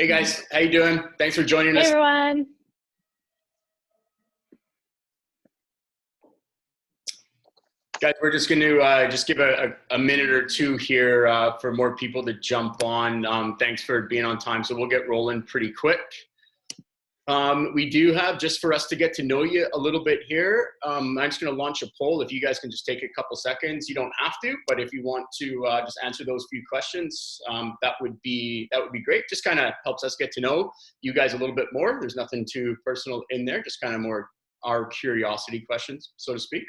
Hey guys, how you doing? Thanks for joining Hey us. everyone. Guys, we're just going to just give a minute or two here for more people to jump on. Thanks for being on time, so we'll get rolling pretty quick. We do have, just for us to get to know you a little bit here, I'm just going to launch a poll. If you guys can just take a couple seconds, you don't have to, but if you want to just answer those few questions, that would be great. Just kind of helps us get to know you guys a little bit more. There's nothing too personal in there, just kind of more our curiosity questions, so to speak.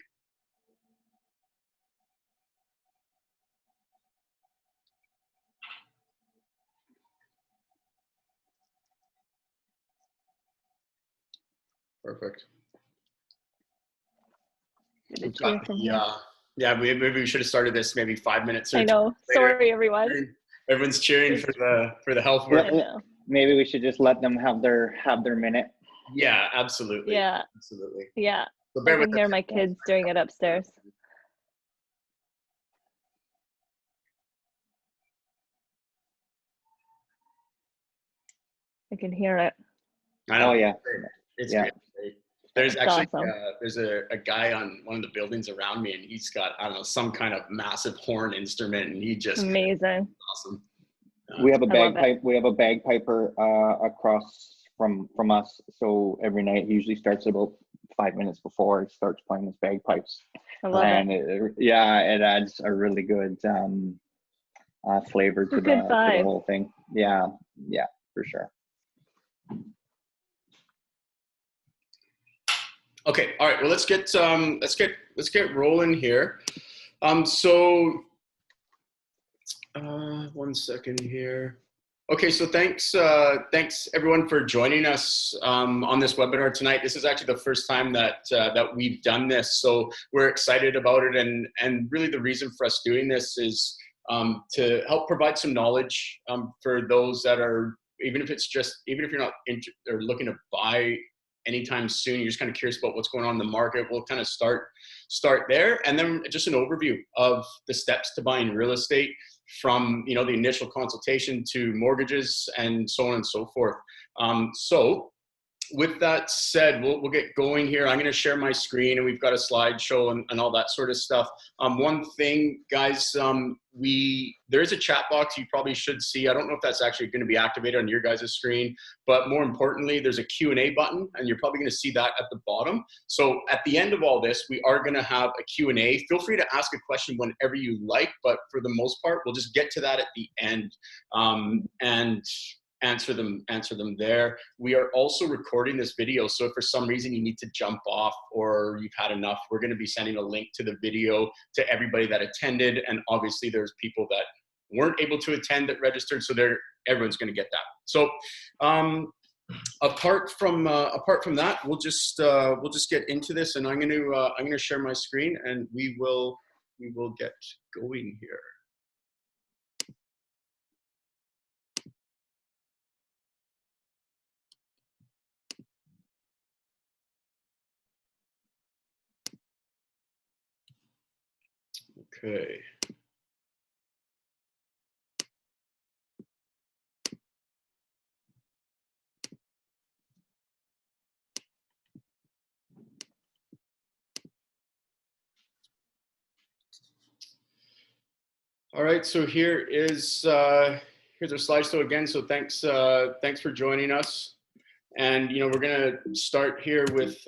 Perfect. Yeah, maybe we should have started this maybe 5 minutes or I know. Sorry, everyone. Everyone's cheering for the health work. Maybe we should just let them have their minute. Yeah, absolutely. Yeah, absolutely. Yeah, so I can hear my kids doing it upstairs. I can hear it. I know. Oh yeah, it's great. There's actually there's a guy on one of the buildings around me, and he's got, I don't know, some kind of massive horn instrument, and he just amazing. Awesome. We have a bagpipe. We have a bagpiper across from us. So every night he usually starts about 5 minutes before he starts playing his bagpipes. I love it. It adds a really good flavor to the whole thing. Yeah, for sure. Okay, all right. Well, let's get rolling here. So 1 second here. Okay, so thanks everyone for joining us on this webinar tonight. This is actually the first time that we've done this, so we're excited about it. And really, the reason for us doing this is to help provide some knowledge for those that are, even if you're not or looking to buy anytime soon, you're just kind of curious about what's going on in the market. We'll kind of start there, and then just an overview of the steps to buying real estate, from the initial consultation to mortgages and so on and so forth. So with that said, we'll get going here. I'm going to share my screen, and we've got a slideshow and all that sort of stuff. One thing, guys, there is a chat box you probably should see. I don't know if that's actually going to be activated on your guys' screen, but more importantly, there's a Q&A button, and you're probably going to see that at the bottom. So at the end of all this, we are going to have a Q&A. Feel free to ask a question whenever you like, but for the most part, we'll just get to that at the end. And answer them there. We are also recording this video, so if for some reason you need to jump off or you've had enough, we're going to be sending a link to the video to everybody that attended, and obviously there's people that weren't able to attend that registered, so everyone's going to get that. So apart from that, we'll just get into this, and I'm going to share my screen, and we will get going here. Okay. All right, so here's our slideshow again. So thanks for joining us. And we're gonna start here with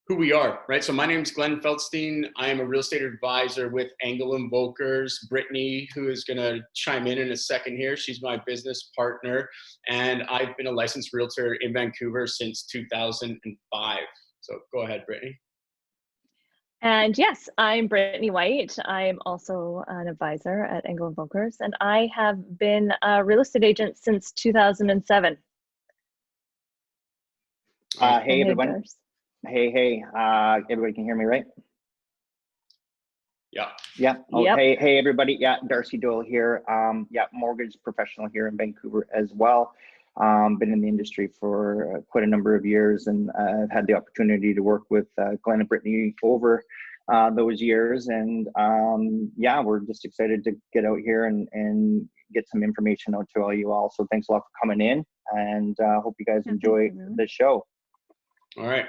who we are, right? So my name is Glenn Feldstein. I am a real estate advisor with Angle Invokers. Brittany, who is gonna chime in a second here, she's my business partner, and I've been a licensed realtor in Vancouver since 2005. So go ahead, Brittany. And yes, I'm Brittany White. I'm also an advisor at Angle Invokers, and I have been a real estate agent since 2007. Hey everyone. Hey, everybody can hear me, right? Yeah. Oh, yep. Hey everybody. Yeah, Darcy Doyle here. Mortgage professional here in Vancouver as well. Been in the industry for quite a number of years, and I've had the opportunity to work with Glenn and Brittany over those years. And we're just excited to get out here and get some information out to all you all. So thanks a lot for coming in, and hope you guys enjoy the show. All right.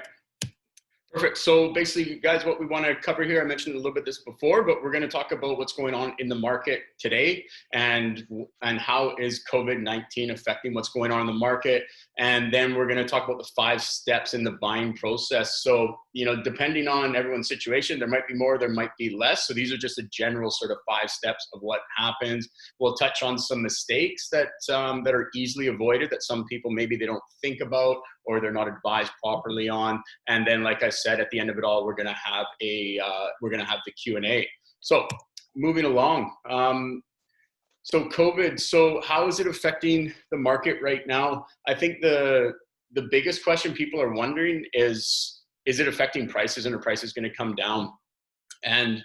Perfect. So basically, guys, what we want to cover here, I mentioned a little bit this before, but we're going to talk about what's going on in the market today and how is COVID-19 affecting what's going on in the market. And then we're going to talk about the 5 steps in the buying process. So, depending on everyone's situation, there might be more, there might be less. So these are just a general sort of 5 steps of what happens. We'll touch on some mistakes that are easily avoided, that some people maybe they don't think about or they're not advised properly on. And then, like I said, at the end of it all, we're going to have the Q&A. So moving along. So COVID, so how is it affecting the market right now? I think the biggest question people are wondering is it affecting prices, and are prices going to come down? And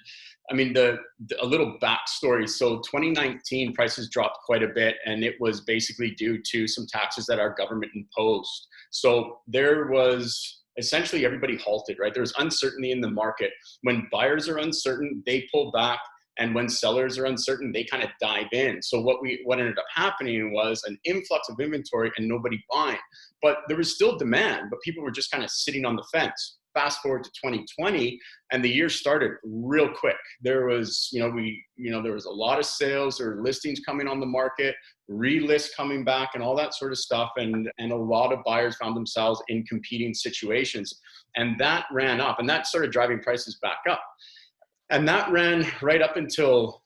I mean, a little backstory. So 2019 prices dropped quite a bit, and it was basically due to some taxes that our government imposed. So there was essentially everybody halted, right? There was uncertainty in the market. When buyers are uncertain, they pull back. And when sellers are uncertain, they kind of dive in. So what ended up happening was an influx of inventory and nobody buying. But there was still demand, but people were just kind of sitting on the fence. Fast forward to 2020, and the year started real quick. There was, there was a lot of sales, there were listings coming on the market, relists coming back, and all that sort of stuff. And a lot of buyers found themselves in competing situations, and that ran up, and that started driving prices back up. And that ran right up until,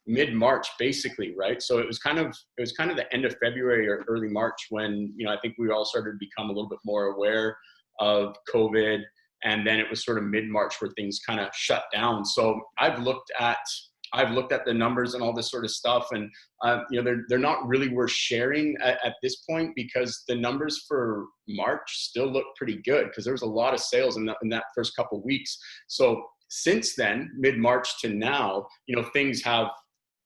mid-March, basically, right? So it was kind of the end of February or early March when, I think we all started to become a little bit more aware of COVID. And then it was sort of mid-March where things kind of shut down. So I've looked at the numbers and all this sort of stuff, and they're not really worth sharing at this point, because the numbers for March still look pretty good, because there was a lot of sales in that first couple of weeks. So since then, mid-March to now, things have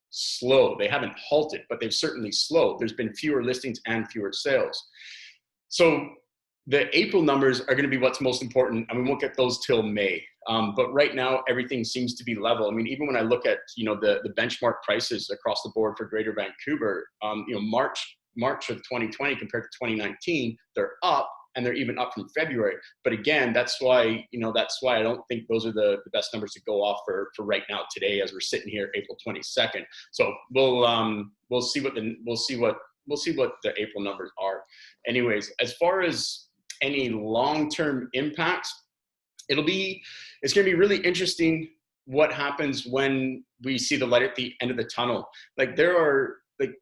slowed. They haven't halted, but they've certainly slowed. There's been fewer listings and fewer sales. So the April numbers are going to be what's most important, and we won't get those till May. But right now, everything seems to be level. I mean, even when I look at, the benchmark prices across the board for Greater Vancouver, March of 2020 compared to 2019, they're up, and they're even up from February. But again, that's why I don't think those are the best numbers to go off for right now today, as we're sitting here April 22nd. So we'll see what the April numbers are. Anyways, as far as any long-term impacts, it's going to be really interesting what happens when we see the light at the end of the tunnel.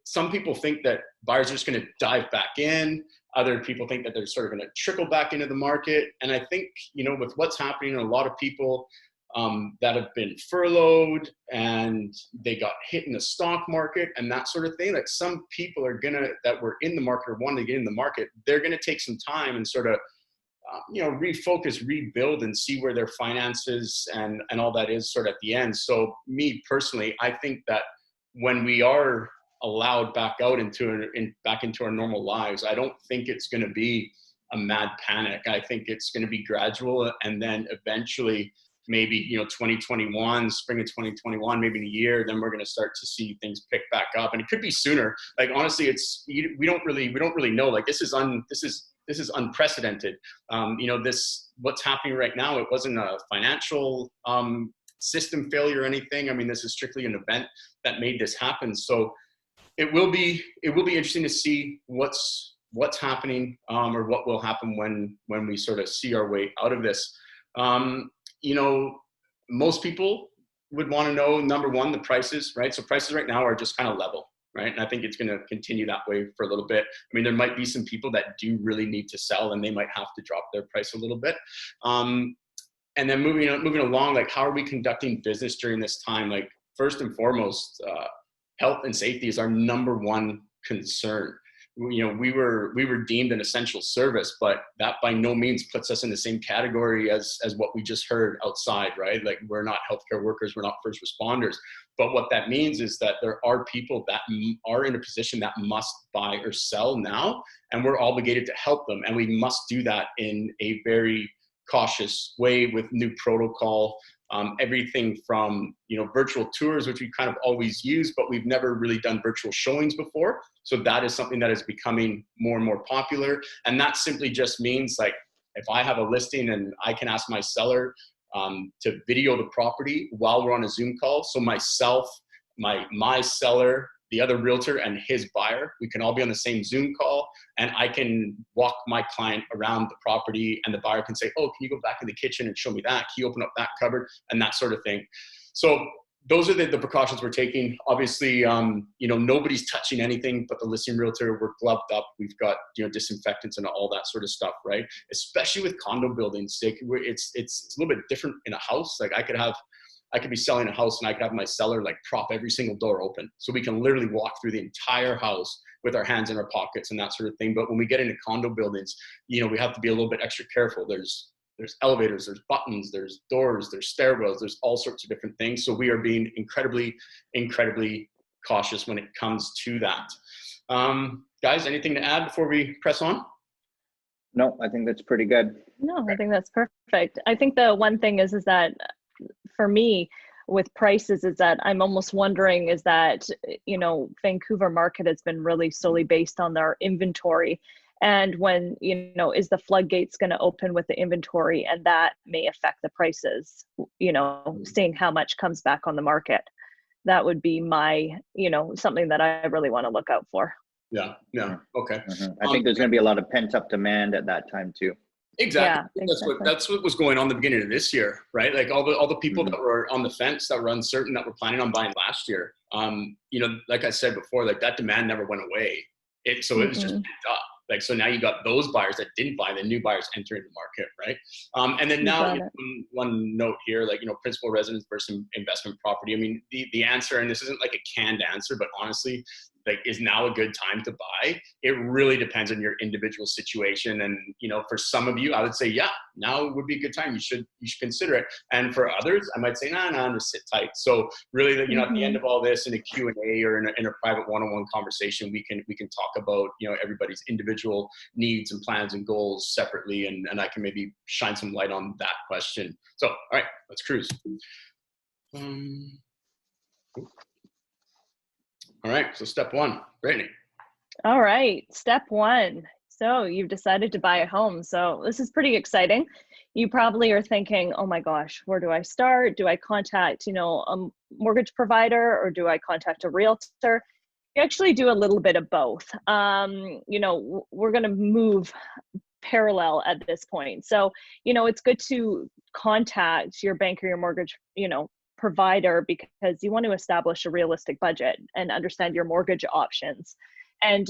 Some people think that buyers are just going to dive back in. Other people think that they're sort of going to trickle back into the market. And I think, with what's happening, a lot of people that have been furloughed and they got hit in the stock market and that sort of thing, like some people that were in the market or wanting to get in the market, they're going to take some time and sort of, refocus, rebuild, and see where their finances and all that is sort of at the end. So me personally, I think that when we are allowed back out back into our normal lives, I don't think it's going to be a mad panic. I think it's going to be gradual, and then eventually maybe 2021, spring of 2021, maybe in a year, then we're going to start to see things pick back up. And it could be sooner. Like, honestly, we don't really know. Like, this is unprecedented. What's happening right now, it wasn't a financial system failure or anything. I mean, this is strictly an event that made this happen. So it will be interesting to see what's happening, or what will happen when we sort of see our way out of this. Most people would want to know, number one, the prices, right? So prices right now are just kind of level, right? And I think it's going to continue that way for a little bit. I mean, there might be some people that do really need to sell, and they might have to drop their price a little bit. And then moving along, like, how are we conducting business during this time? Like, first and foremost, health and safety is our number one concern. We were deemed an essential service, but that by no means puts us in the same category as what we just heard outside, right? Like, we're not healthcare workers, we're not first responders. But what that means is that there are people that are in a position that must buy or sell now, and we're obligated to help them. And we must do that in a very cautious way with new protocol. everything from, virtual tours, which we kind of always use, but we've never really done virtual showings before. So that is something that is becoming more and more popular. And that simply just means, like, if I have a listing and I can ask my seller to video the property while we're on a Zoom call. So myself, my seller, the other realtor, and his buyer, we can all be on the same Zoom call, and I can walk my client around the property, and the buyer can say, oh, can you go back in the kitchen and show me that? Can you open up that cupboard? And that sort of thing. So those are the precautions we're taking. Obviously, nobody's touching anything but the listing realtor. We're gloved up. We've got, disinfectants and all that sort of stuff, right? Especially with condo buildings. It's a little bit different in a house. Like I could be selling a house and I could have my seller like prop every single door open. So we can literally walk through the entire house with our hands in our pockets and that sort of thing. But when we get into condo buildings, we have to be a little bit extra careful. There's elevators, there's buttons, there's doors, there's stairwells, there's all sorts of different things. So we are being incredibly, incredibly cautious when it comes to that. Guys, anything to add before we press on? No, I think that's pretty good. No, I think that's perfect. I think the one thing is that for me with prices is that I'm almost wondering is that, Vancouver market has been really solely based on their inventory. And when, is the floodgates going to open with the inventory, and that may affect the prices, seeing how much comes back on the market. That would be my, something that I really want to look out for. Yeah. Okay. I think there's going to be a lot of pent up demand at that time too. Exactly. Yeah, That's what was going on the beginning of this year, right? Like all the people that were on the fence, that were uncertain, that were planning on buying last year. Like I said before, like that demand never went away. It was just pent up. Like, so now you got those buyers that didn't buy, the new buyers entering the market, right? And then now one note here, like, principal residence versus investment property. I mean, the answer, and this isn't like a canned answer, but honestly, like, is now a good time to buy? It really depends on your individual situation. And, for some of you, I would say, yeah, now would be a good time. You should consider it. And for others, I might say, no, I'm just sit tight. So really, at the end of all this, in a Q&A or in a private one-on-one conversation, we can talk about, everybody's individual needs and plans and goals separately. And I can maybe shine some light on that question. So, all right, let's cruise. All right, so step one, Brittany. All right, step one. So you've decided to buy a home. So this is pretty exciting. You probably are thinking, oh my gosh, where do I start? Do I contact, a mortgage provider, or do I contact a realtor? You actually do a little bit of both. We're going to move parallel at this point. So, it's good to contact your bank or your mortgage, provider, because you want to establish a realistic budget and understand your mortgage options, and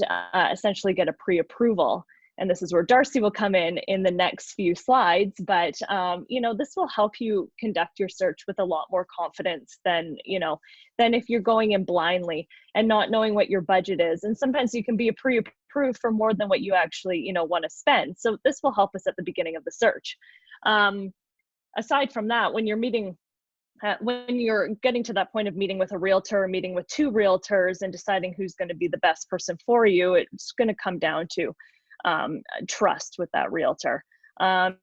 essentially get a pre-approval. And this is where Darcy will come in the next few slides. But, this will help you conduct your search with a lot more confidence than if you're going in blindly and not knowing what your budget is. And sometimes you can be pre-approved for more than what you actually, want to spend. So this will help us at the beginning of the search. Aside from that, when you're getting to that point of meeting with a realtor, meeting with two realtors, and deciding who's going to be the best person for you, it's going to come down to trust with that realtor. The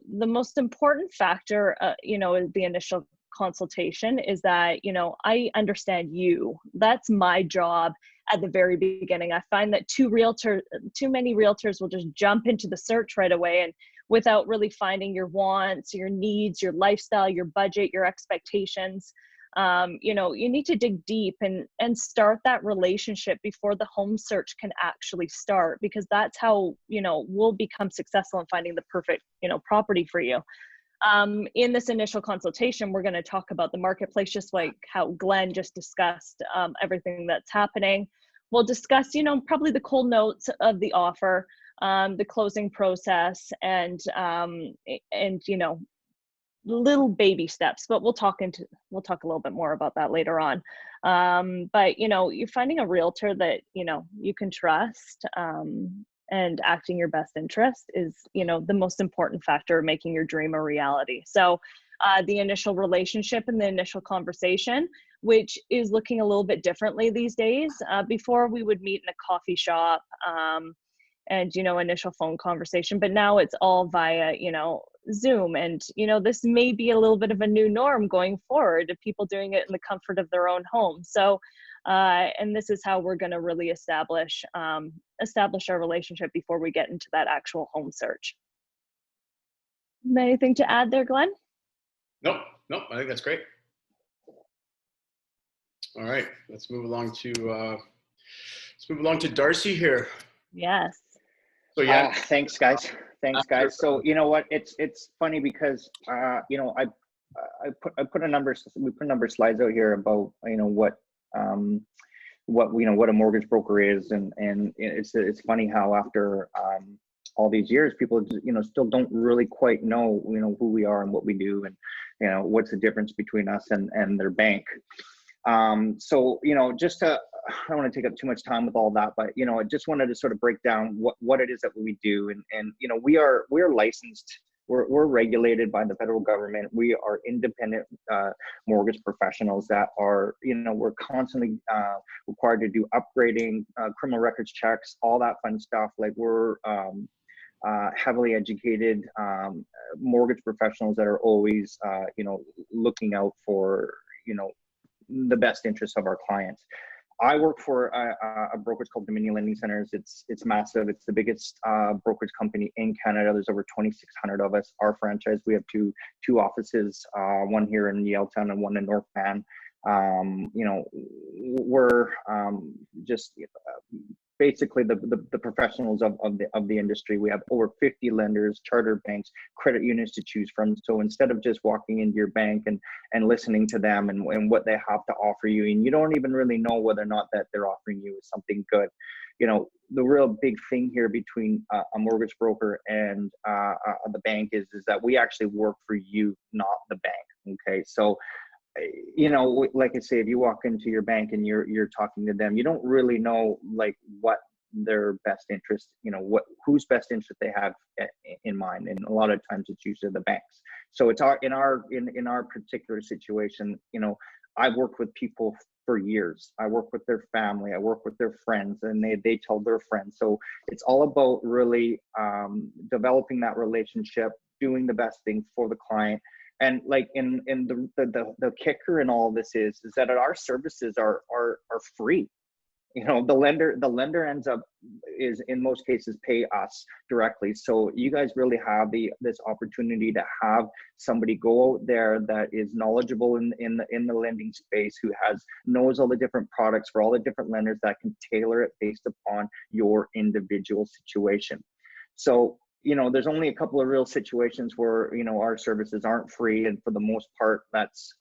most important factor, the initial consultation is that, I understand you. That's my job at the very beginning. I find that too many realtors will just jump into the search right away, and without really finding your wants, your needs, your lifestyle, your budget, your expectations. You need to dig deep and start that relationship before the home search can actually start, because that's how, we'll become successful in finding the perfect, property for you. In this initial consultation, we're going to talk about the marketplace, just like how Glenn just discussed, everything that's happening. We'll discuss, probably the cold notes of the offer, the closing process, and little baby steps, but we'll talk a little bit more about that later on. But you're finding a realtor that you can trust, and acting your best interest is the most important factor of making your dream a reality. So the initial relationship and the initial conversation, which is looking a little bit differently these days. Before, we would meet in a coffee shop, and initial phone conversation, but now it's all via Zoom. And, you know, this may be a little bit of a new norm going forward of people doing it in the comfort of their own home. So, and this is how we're going to really establish our relationship before we get into that actual home search. Anything to add there, Glenn? Nope, I think that's great. All right, let's move along to Darcy here. Yes. So yeah, thanks guys. So you know what, it's funny because you know, we put a number of slides out here about, you know, what you know, what a mortgage broker is, and it's funny how after all these years, people, you know, still don't really quite know, you know, who we are and what we do, and, you know, what's the difference between us and their bank. So, you know, just to, I don't want to take up too much time with all that, but, you know, I just wanted to sort of break down what it is that we do. And, you know, we're licensed, we're regulated by the federal government. We are independent mortgage professionals that are, you know, we're constantly required to do upgrading, criminal records checks, all that fun stuff. Like, we're heavily educated mortgage professionals that are always, you know, looking out for, you know, the best interests of our clients. I work for a brokerage called Dominion Lending Centers. It's massive. It's the biggest brokerage company in Canada. There's over 2,600 of us. Our franchise, we have two offices, one here in Yaletown and one in North Van. You know, we're just basically the professionals of the industry. We have over 50 lenders, charter banks, credit unions to choose from. So instead of just walking into your bank and listening to them and what they have to offer you, and you don't even really know whether or not that they're offering you something good, you know, the real big thing here between a mortgage broker and the bank is that we actually work for you, not the bank. Okay, so, you know, like I say, if you walk into your bank and you're talking to them, you don't really know like what their best interest, you know, whose best interest they have in mind, and a lot of times it's usually the banks. So it's in our particular situation, you know, I've worked with people for years. I work with their family, I work with their friends, and they tell their friends. So it's all about really developing that relationship, doing the best thing for the client. And like in the kicker in all of this is that our services are free. You know, the lender ends up is in most cases pay us directly. So you guys really have this opportunity to have somebody go out there that is knowledgeable in the lending space, who knows all the different products for all the different lenders, that can tailor it based upon your individual situation. So, you know, there's only a couple of real situations where, you know, our services aren't free. And for the most part, that's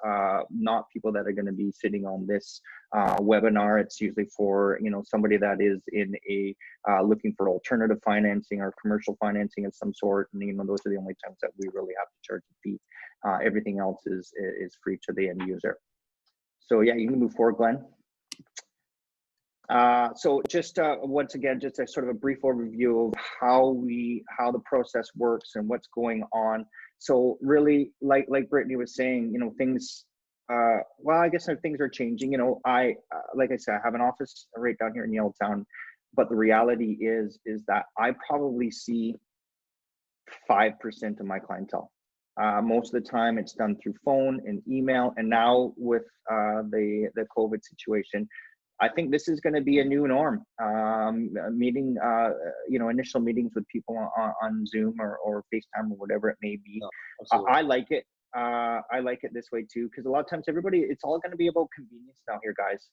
not people that are going to be sitting on this webinar. It's usually for, you know, somebody that is in a looking for alternative financing or commercial financing of some sort. And, you know, those are the only times that we really have to charge a fee. Everything else is free to the end user. So yeah, you can move forward, Glenn. So just once again, just a sort of a brief overview of how the process works and what's going on. So really, like Brittany was saying, you know, things, well, I guess things are changing. You know, like I said, I have an office right down here in Yaletown, but the reality is that I probably see 5% of my clientele. Most of the time it's done through phone and email. And now with the COVID situation, I think this is going to be a new norm. Meeting, you know, initial meetings with people on Zoom or FaceTime or whatever it may be. I like it. I like it this way too, because a lot of times it's all going to be about convenience now here, guys.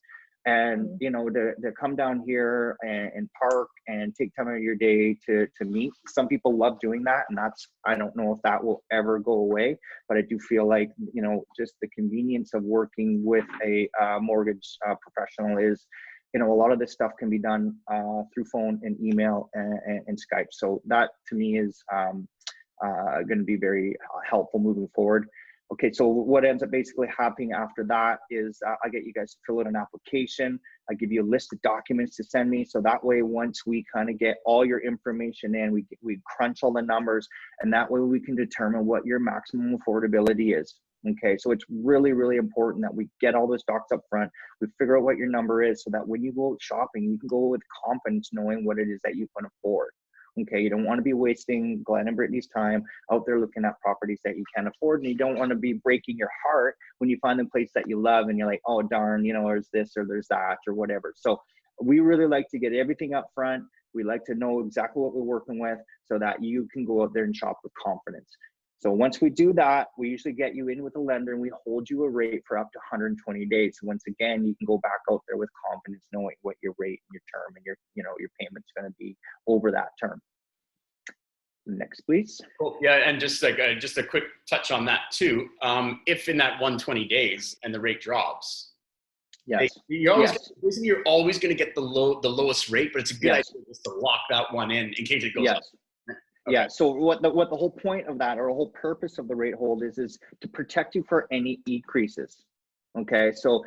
And you know, to come down here and park and take time out of your day to meet. Some people love doing that, and I don't know if that will ever go away, but I do feel like, you know, just the convenience of working with a mortgage professional is, you know, a lot of this stuff can be done through phone and email and Skype. So that to me is going to be very helpful moving forward. Okay, so what ends up basically happening after that is I get you guys to fill out an application. I give you a list of documents to send me. So that way, once we kind of get all your information in, we crunch all the numbers, and that way we can determine what your maximum affordability is. Okay, so it's really, really important that we get all those docs up front. We figure out what your number is so that when you go out shopping, you can go with confidence knowing what it is that you can afford. Okay, you don't want to be wasting Glenn and Brittany's time out there looking at properties that you can't afford, and you don't want to be breaking your heart when you find a place that you love and you're like, oh darn, you know, there's this or there's that or whatever. So we really like to get everything up front. We like to know exactly what we're working with so that you can go out there and shop with confidence. So once we do that, we usually get you in with a lender and we hold you a rate for up to 120 days. So once again, you can go back out there with confidence, knowing what your rate and your term and your, you know, your payment's going to be over that term. Next, please. Cool. Yeah, and just like just a quick touch on that too. If in that 120 days and the rate drops, yes, you're always going to get the lowest rate, but it's a good yes. idea just to lock that one in case it goes yes. up. Okay. Yeah. So what the whole point of that, or the whole purpose of the rate hold is to protect you for any decreases. Okay. So,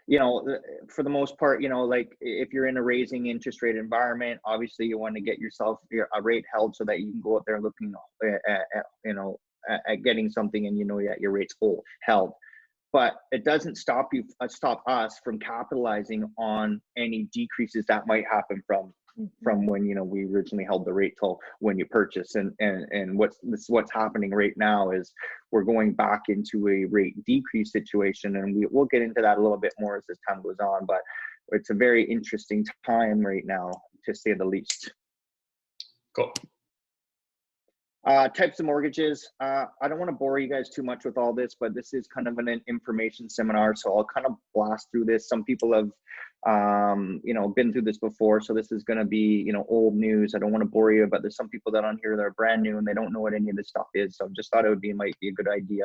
you know, for the most part, you know, like if you're in a raising interest rate environment, obviously you want to get yourself a rate held so that you can go out there looking at getting something, and you know that your rate's held. But it doesn't stop us from capitalizing on any decreases that might happen from when, you know, we originally held the rate till when you purchase. And what's happening right now is we're going back into a rate decrease situation, and we'll get into that a little bit more as this time goes on. But it's a very interesting time right now, to say the least. Cool. Types of mortgages. I don't want to bore you guys too much with all this, but this is kind of an information seminar, so I'll kind of blast through this. Some people have, you know, been through this before, so this is going to be, you know, old news. I don't want to bore you, but there's some people that on here that are brand new and they don't know what any of this stuff is. So I just thought it might be a good idea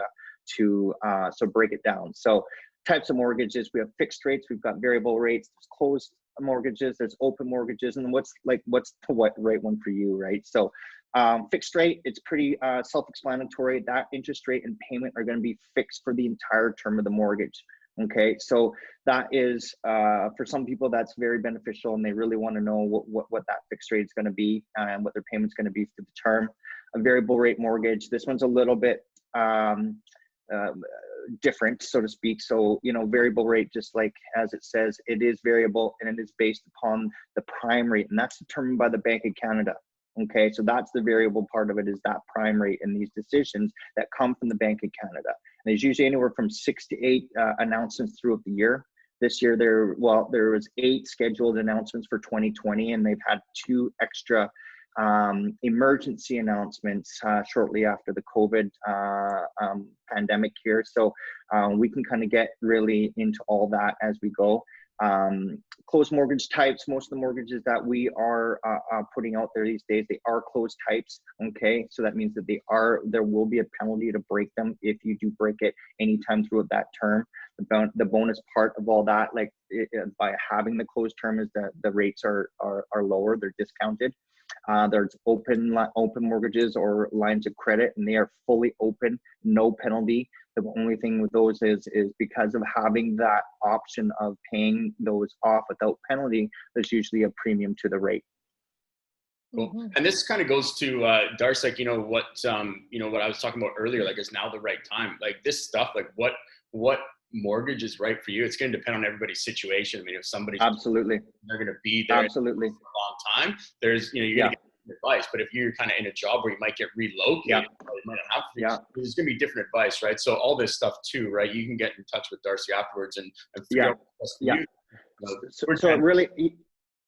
to so break it down. So types of mortgages: we have fixed rates, we've got variable rates, there's closed mortgages, there's open mortgages, and what's the right one for you, right? So fixed rate, it's pretty self-explanatory. That interest rate and payment are going to be fixed for the entire term of the mortgage. Okay, so that is for some people that's very beneficial, and they really want to know what that fixed rate is going to be and what their payment's going to be for the term. A variable rate mortgage, this one's a little bit different, so to speak. So, you know, variable rate, just like as it says, it is variable and it is based upon the prime rate, and that's determined by the Bank of Canada. Okay, so that's the variable part of it, is that prime rate and these decisions that come from the Bank of Canada. And there's usually anywhere from 6 to 8 announcements throughout the year. This year there was 8 scheduled announcements for 2020, and they've had 2 extra emergency announcements shortly after the COVID pandemic here. So we can kind of get really into all that as we go. Closed mortgage types, most of the mortgages that we are putting out there these days, they are closed types. Okay, so that means that there will be a penalty to break them if you do break it anytime throughout that term. The bonus part of all that, like by having the closed term, is that the rates are lower, they're discounted. There's open mortgages or lines of credit, and they are fully open, no penalty. The only thing with those is because of having that option of paying those off without penalty, there's usually a premium to the rate. Cool. Mm-hmm. And this kind of goes to Darcy, like, you know what I was talking about earlier, like, is now the right time? Like this stuff, like what mortgage is right for you? It's going to depend on everybody's situation. I mean, if somebody's absolutely, they're going to be there absolutely for a long time, there's, you know, you're going to get advice. But if you're kind of in a job where you might get relocated, you might not have to, there's going to be different advice, right? So all this stuff too, right? You can get in touch with Darcy afterwards and figure out what's for you. So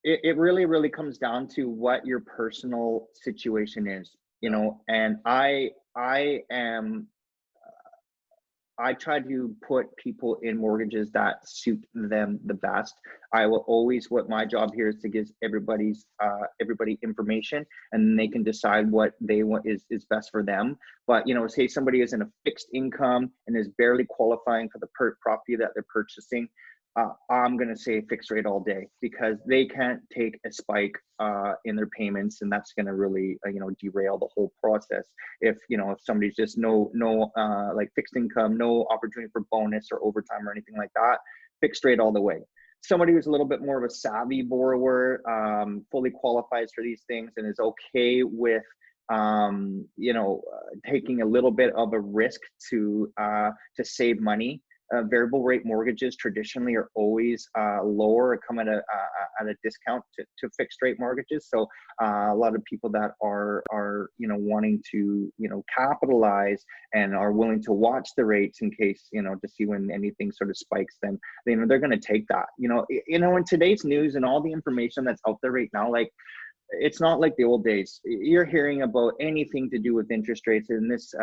it really comes down to what your personal situation is, you know. And I try to put people in mortgages that suit them the best. I will always, what my job here is to give everybody information, and they can decide what they want is best for them. But, you know, say somebody is in a fixed income and is barely qualifying for the property that they're purchasing, I'm going to say fixed rate all day, because they can't take a spike in their payments, and that's going to really derail the whole process. If somebody's just no like fixed income, no opportunity for bonus or overtime or anything like that, fixed rate all the way. Somebody who's a little bit more of a savvy borrower, fully qualifies for these things and is okay with taking a little bit of a risk to save money, variable rate mortgages traditionally are always lower, or come at a discount to fixed rate mortgages. So a lot of people that are wanting to capitalize and are willing to watch the rates in case to see when anything sort of spikes, then they're going to take that. In today's news and all the information that's out there right now, like, it's not like the old days. You're hearing about anything to do with interest rates in this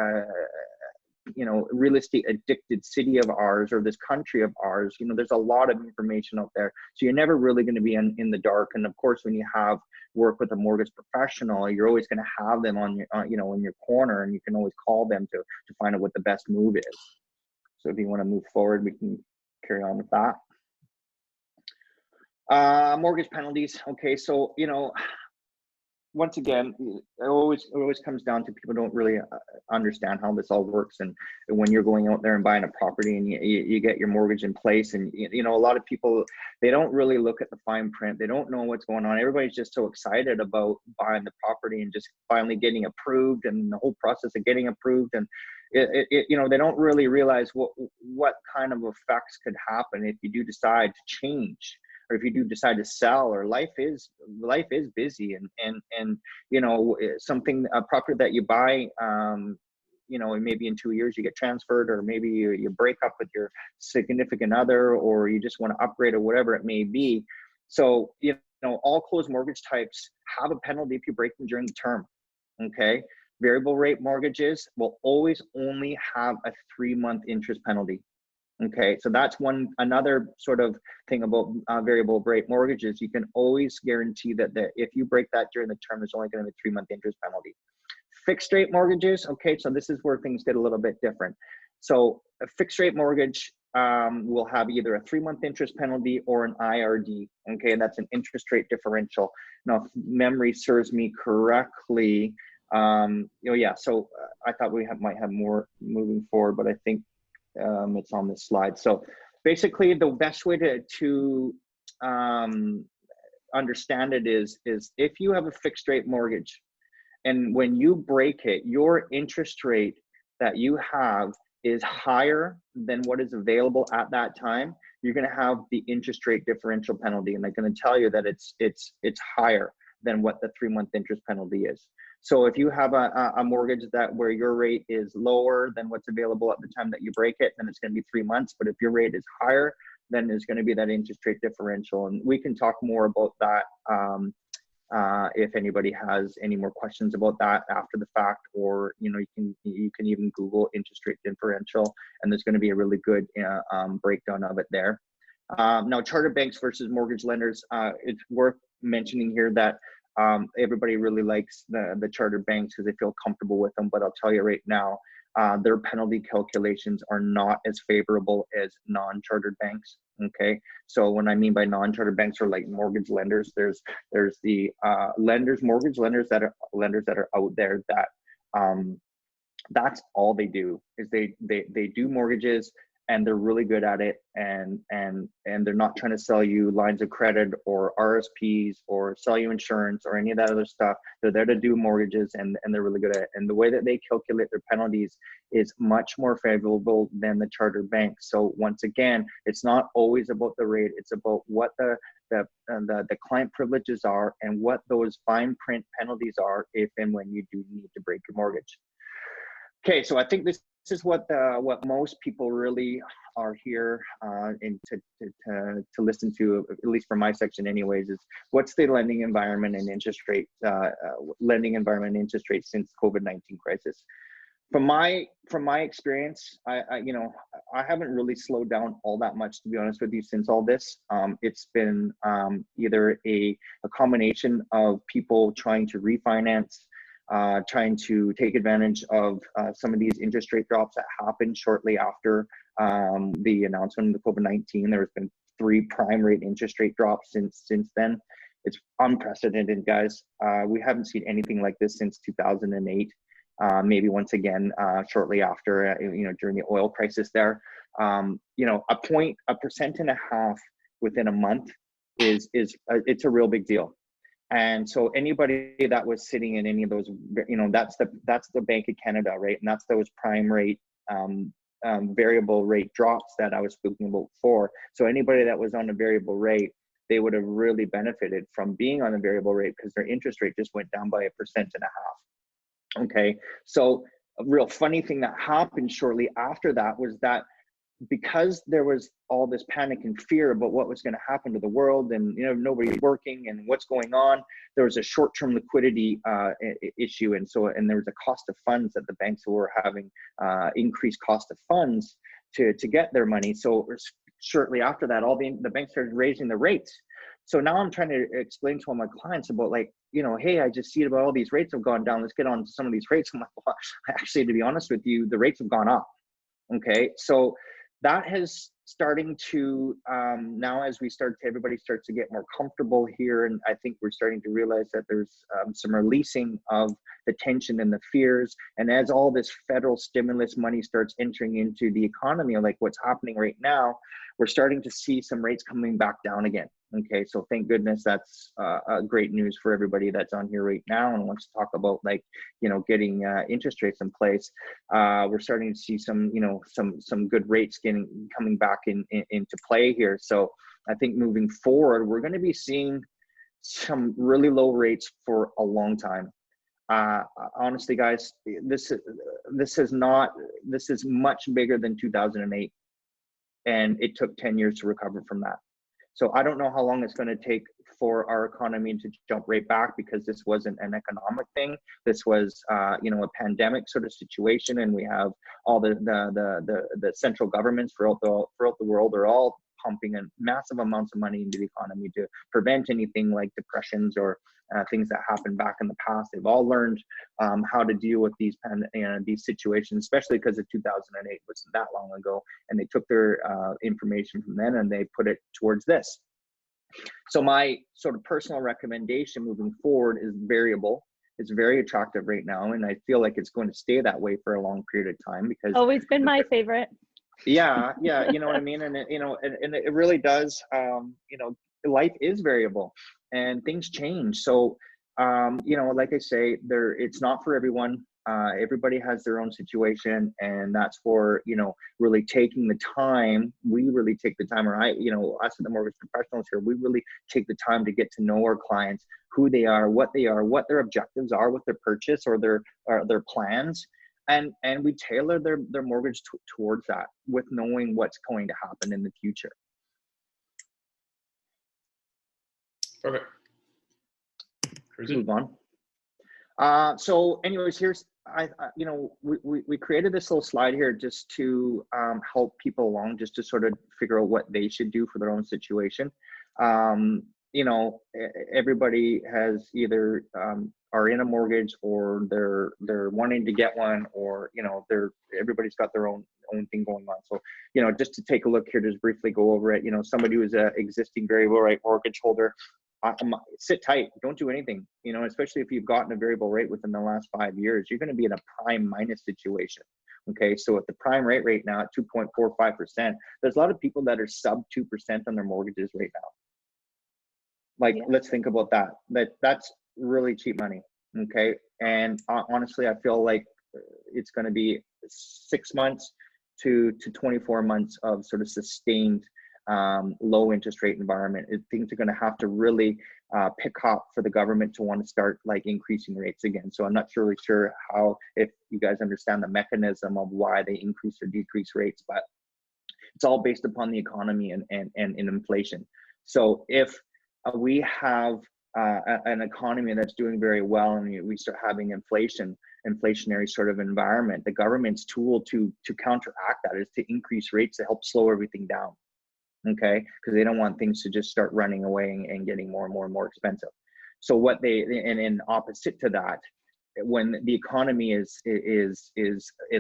real estate addicted city of ours, or this country of ours. There's a lot of information out there, so you're never really going to be in the dark. And of course, when you have work with a mortgage professional, you're always going to have them on your in your corner, and you can always call them to find out what the best move is. So if you want to move forward, we can carry on with that. Mortgage penalties. Okay, so once again, it always comes down to people don't really understand how this all works. And when you're going out there and buying a property and you get your mortgage in place, and a lot of people, they don't really look at the fine print. They don't know what's going on. Everybody's just so excited about buying the property and just finally getting approved, and the whole process of getting approved. And they don't really realize what kind of effects could happen if you do decide to change, or if you do decide to sell, or life is busy, and something, a property that you buy, and maybe in 2 years you get transferred, or maybe you break up with your significant other, or you just want to upgrade, or whatever it may be. So all closed mortgage types have a penalty if you break them during the term. Okay, variable rate mortgages will always only have a 3-month interest penalty. Okay, so that's another sort of thing about variable rate mortgages. You can always guarantee that if you break that during the term, there's only going to be a 3-month interest penalty. Fixed rate mortgages, okay, so this is where things get a little bit different. So a fixed rate mortgage will have either a 3-month interest penalty or an IRD. Okay, and that's an interest rate differential. Now, if memory serves me correctly, so I thought we might have more moving forward, but I think it's on this slide. So basically, the best way to understand it is if you have a fixed rate mortgage, and when you break it, your interest rate that you have is higher than what is available at that time, you're going to have the interest rate differential penalty, and they're going to tell you that it's higher than what the 3-month interest penalty is. So if you have a mortgage where your rate is lower than what's available at the time that you break it, then it's going to be 3 months. But if your rate is higher, then there's going to be that interest rate differential. And we can talk more about that if anybody has any more questions about that after the fact, or you can even Google interest rate differential, and there's going to be a really good breakdown of it there. Now, charter banks versus mortgage lenders. It's worth mentioning here that everybody really likes the charter banks because they feel comfortable with them, but I'll tell you right now, their penalty calculations are not as favorable as non-chartered banks. Okay, so what I mean by non-chartered banks are like mortgage lenders. There's the mortgage lenders that are out there that that's all they do is they do mortgages, and they're really good at it, and they're not trying to sell you lines of credit or RSPs or sell you insurance or any of that other stuff. They're there to do mortgages, and they're really good at it. And the way that they calculate their penalties is much more favorable than the charter banks. So once again, it's not always about the rate, it's about what the client privileges are and what those fine print penalties are if and when you do need to break your mortgage. Okay, so I think this is what most people really are here and to listen to, at least for my section anyways, is what's the lending environment and interest rate since COVID-19 crisis. From my experience, I haven't really slowed down all that much, to be honest with you, since all this. It's been either a combination of people trying to refinance, trying to take advantage of some of these interest rate drops that happened shortly after the announcement of the COVID-19. There's been 3 prime rate interest rate drops since then. It's unprecedented, guys. We haven't seen anything like this since 2008. Maybe once again shortly after, during the oil crisis there. 1.5% within a month is it's a real big deal. And so anybody that was sitting in any of those, that's the Bank of Canada, right? And that's those prime rate variable rate drops that I was speaking about before. So anybody that was on a variable rate, they would have really benefited from being on a variable rate because their interest rate just went down by 1.5%. Okay, so a real funny thing that happened shortly after that was that because there was all this panic and fear about what was going to happen to the world, and nobody's working and what's going on, there was a short-term liquidity issue, and there was a cost of funds that the banks were having, increased cost of funds to get their money. So shortly after that, all the banks started raising the rates. So now I'm trying to explain to all my clients about, like, hey, I just see about all these rates have gone down. Let's get on to some of these rates. I'm like, well, actually, to be honest with you, the rates have gone up. Okay, so that has starting to now, as everybody starts to get more comfortable here, and I think we're starting to realize that there's some releasing of the tension and the fears, and as all this federal stimulus money starts entering into the economy, like what's happening right now, we're starting to see some rates coming back down again. Okay, so thank goodness. That's great news for everybody that's on here right now and wants to talk about, like, getting interest rates in place. We're starting to see some good rates coming back into play here. So I think moving forward, we're going to be seeing some really low rates for a long time. Honestly, guys, this is much bigger than 2008, and it took 10 years to recover from that. So I don't know how long it's going to take for our economy to jump right back, because this wasn't an economic thing. This was, a pandemic sort of situation, and we have all the central governments throughout the world are all pumping in massive amounts of money into the economy to prevent anything like depressions or things that happened back in the past. They've all learned how to deal with these situations, especially because of 2008 wasn't that long ago, and they took their information from then and they put it towards this. So my sort of personal recommendation moving forward is variable. It's very attractive right now, and I feel like it's going to stay that way for a long period of time, because always been my favorite. Yeah, you know what I mean? And it really does, life is variable and things change. So, like I say, it's not for everyone. Everybody has their own situation, and that's for, really taking the time. We really take the time, or us at the mortgage professionals here, we really take the time to get to know our clients, who they are, what their objectives are with their purchase or their plans. And we tailor their mortgage towards that, with knowing what's going to happen in the future. Perfect. Move on. So anyways, here's, we created this little slide here just to help people along, just to sort of figure out what they should do for their own situation. Everybody has either are in a mortgage, or they're wanting to get one, or everybody's got their own thing going on. So just to take a look here, just briefly go over it. Somebody who's a existing variable rate mortgage holder, sit tight, don't do anything. Especially if you've gotten a variable rate within the last 5 years, you're going to be in a prime minus situation. Okay, so at the prime rate right now at 2.45%, there's a lot of people that are sub 2% on their mortgages right now. Like, let's think about that. That's really cheap money. Okay, and honestly, I feel like it's going to be 6 months to 24 months of sort of sustained low interest rate environment. Things are going to have to really pick up for the government to want to start like increasing rates again. So I'm not really sure how, if you guys understand the mechanism of why they increase or decrease rates, but it's all based upon the economy and inflation. So if we have an economy that's doing very well, and we start having inflationary sort of environment, the government's tool to counteract that is to increase rates to help slow everything down. Okay, because they don't want things to just start running away and getting more and more expensive. So what and in opposite to that, when the economy is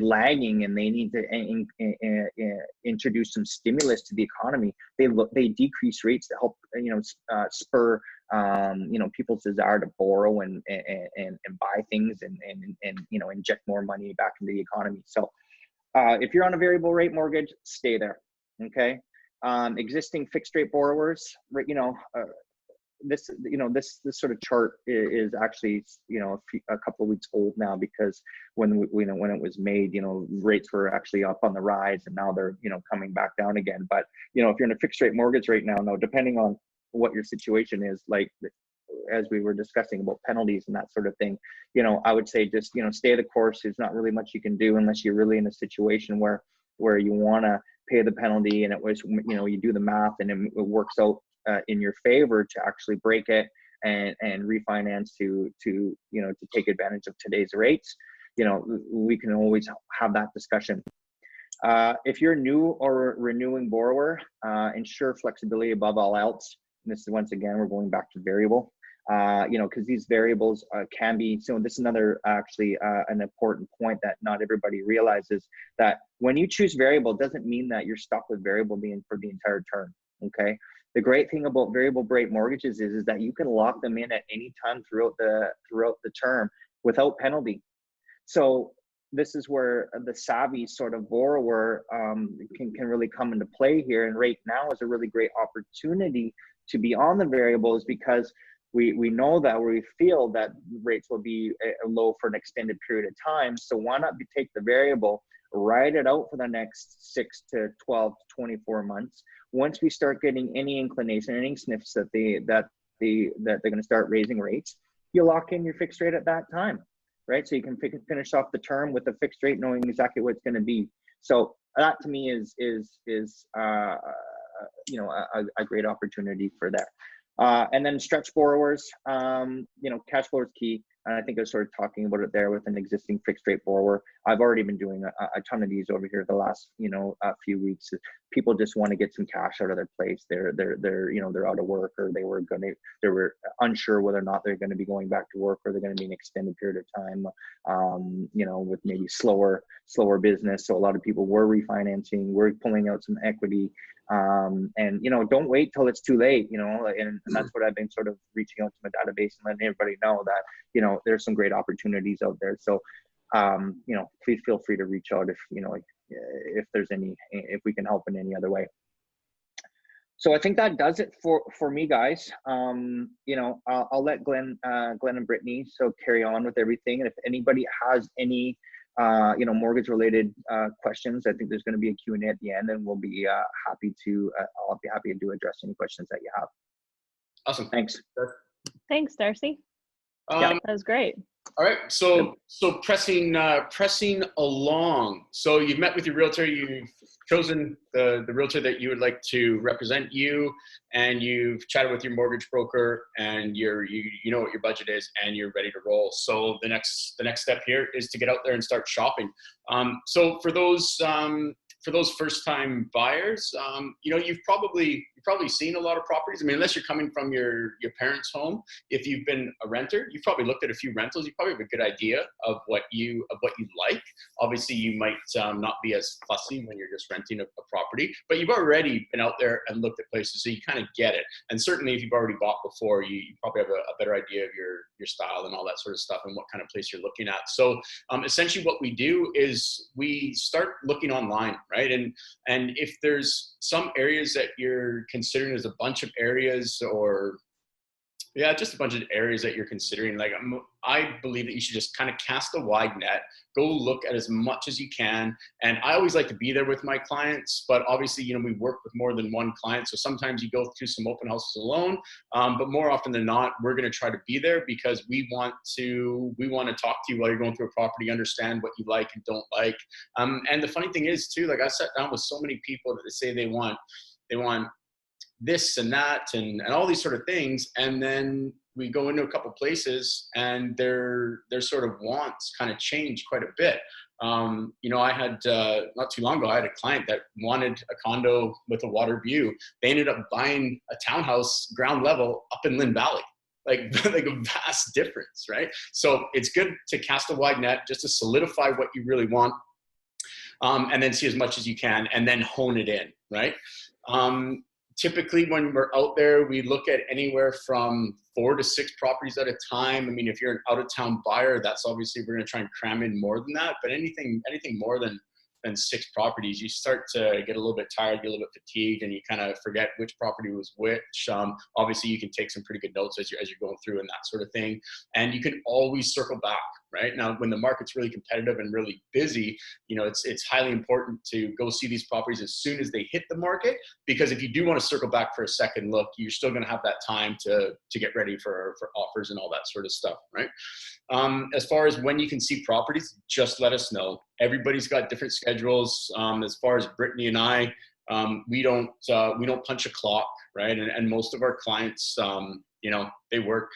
lagging and they need to introduce some stimulus to the economy, they decrease rates to help spur people's desire to borrow and buy things and inject more money back into the economy. So if you're on a variable rate mortgage, stay there. Okay. Existing fixed rate borrowers, this, this sort of chart is actually, a couple of weeks old now, because when when it was made, rates were actually up on the rise, and now they're, coming back down again. But, if you're in a fixed rate mortgage right now, depending on what your situation is, like, as we were discussing about penalties and that sort of thing, I would say just, stay the course. There's not really much you can do unless you're really in a situation where you want to pay the penalty, and it was, you do the math and it works out in your favor to actually break it and refinance to take advantage of today's rates. We can always have that discussion. If you're a new or renewing borrower, ensure flexibility above all else. And this is, once again, we're going back to variable, because these variables can be, so this is another actually an important point that not everybody realizes, that when you choose variable, it doesn't mean that you're stuck with variable being for the entire term, okay? The great thing about variable rate mortgages is that you can lock them in at any time throughout the term without penalty. So this is where the savvy sort of borrower can really come into play here. And right now is a really great opportunity to be on the variables, because we know that we feel that rates will be low for an extended period of time. So why not take the variable, ride it out for the next 6 to 12 to 24 months. Once we start getting any inclination, any sniffs that they're going to start raising rates, you lock in your fixed rate at that time, right? So you can finish off the term with a fixed rate, knowing exactly what it's going to be. So that to me is a great opportunity for that. And then stretch borrowers, cash flow is key. And I think I was sort of talking about it there with an existing fixed rate borrower. I've already been doing a ton of these over here the last, few weeks. People just want to get some cash out of their place. They're out of work, or they were unsure whether or not they're going to be going back to work, or they're going to be an extended period of time, with maybe slower business. So a lot of people were refinancing, were pulling out some equity. And don't wait till it's too late, and that's what I've been sort of reaching out to my database and letting everybody know that, there's some great opportunities out there. So, please feel free to reach out if there's if we can help in any other way. So I think that does it for me, guys. I'll let Glenn and Brittany carry on with everything. And if anybody has any mortgage related questions, I think there's going to be a Q&A at the end, and we'll be happy to address any questions that you have. Awesome. Thanks. Thanks, Darcy. That was great. All right, so pressing along. So you've met with your realtor, you've chosen the realtor that you would like to represent you, and you've chatted with your mortgage broker, and you know what your budget is, and you're ready to roll. So the next step here is to get out there and start shopping. So for those first-time buyers, you've probably seen a lot of properties. I mean, unless you're coming from your parents' home, if you've been a renter, you've probably looked at a few rentals. You probably have a good idea of what you like. Obviously, you might not be as fussy when you're just renting a property, but you've already been out there and looked at places, so you kind of get it. And certainly, if you've already bought before, you probably have a better idea of your style and all that sort of stuff, and what kind of place you're looking at. So essentially, what we do is we start looking online, right? And if there's some areas that you're considering as a bunch of areas, or just a bunch of areas that you're considering, like I believe that you should just kind of cast a wide net, go look at as much as you can. And I always like to be there with my clients, but obviously, we work with more than one client. So sometimes you go through some open houses alone, but more often than not, we're going to try to be there because we want to talk to you while you're going through a property, understand what you like and don't like. And the funny thing is too, like I sat down with so many people that they say they want this and that and all these sort of things, and then we go into a couple places and their sort of wants kind of change quite a bit. I had not too long ago, I had a client that wanted a condo with a water view. They ended up buying a townhouse ground level up in Lynn Valley. Like a vast difference, right? So it's good to cast a wide net just to solidify what you really want, and then see as much as you can, and then hone it in, right? Typically, when we're out there, we look at anywhere from 4 to 6 properties at a time. I mean, if you're an out-of-town buyer, that's obviously, we're going to try and cram in more than that. But anything more than and 6 properties, you start to get a little bit tired, get a little bit fatigued, and you kind of forget which property was which. Obviously, you can take some pretty good notes as you're going through and that sort of thing. And you can always circle back, right? Now, when the market's really competitive and really busy, it's highly important to go see these properties as soon as they hit the market, because if you do want to circle back for a second look, you're still going to have that time to get ready for offers and all that sort of stuff, right? As far as when you can see properties, just let us know. Everybody's got different schedules. As far as Brittany and I, we don't punch a clock, right? And most of our clients, they work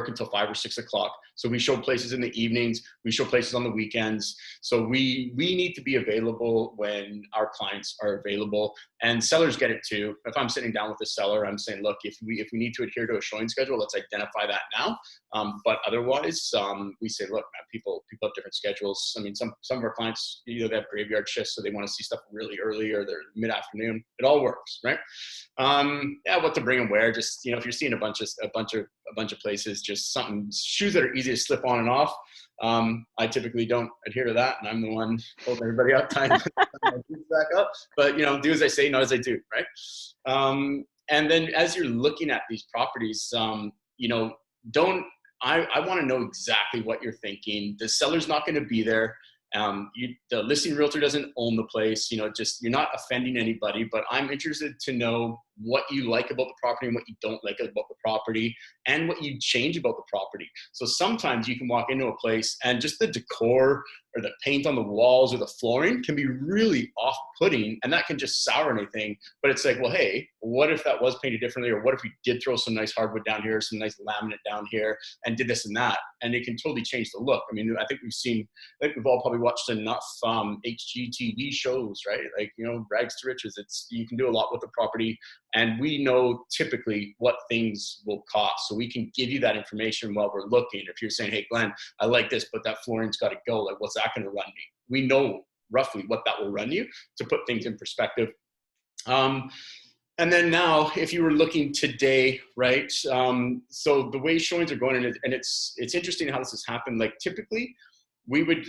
until 5 or 6 o'clock. So we show places in the evenings, we show places on the weekends. So we need to be available when our clients are available, and sellers get it too. If I'm sitting down with a seller, I'm saying, look, if we need to adhere to a showing schedule, let's identify that now. But otherwise, we say, look, man, people have different schedules. I mean, some of our clients, they have graveyard shifts, so they want to see stuff really early, or they're mid-afternoon. It all works, right? What to bring and wear. Just, if you're seeing a bunch of places, just shoes that are easy to slip on and off. I typically don't adhere to that, and I'm the one holding everybody up, tying my shoes back up. But do as I say, not as I do, right? And then as you're looking at these properties, I want to know exactly what you're thinking. The seller's not going to be there. The listing realtor doesn't own the place. You're not offending anybody, but I'm interested to know what you like about the property and what you don't like about the property, and what you change about the property. So sometimes you can walk into a place and just the decor or the paint on the walls or the flooring can be really off-putting, and that can just sour anything. But it's like, well, hey, what if that was painted differently? Or what if we did throw some nice hardwood down here, some nice laminate down here, and did this and that? And it can totally change the look. I mean, I think we've all probably watched enough HGTV shows, right? Like, Rags to Riches. You can do a lot with the property, and we know typically what things will cost. So we can give you that information while we're looking. If you're saying, hey, Glenn, I like this, but that flooring's got to go. Like, what's that going to run me? We know roughly what that will run you, to put things in perspective. And then now, if you were looking today, right? So the way showings are going, and it's interesting how this has happened. Like, typically, we would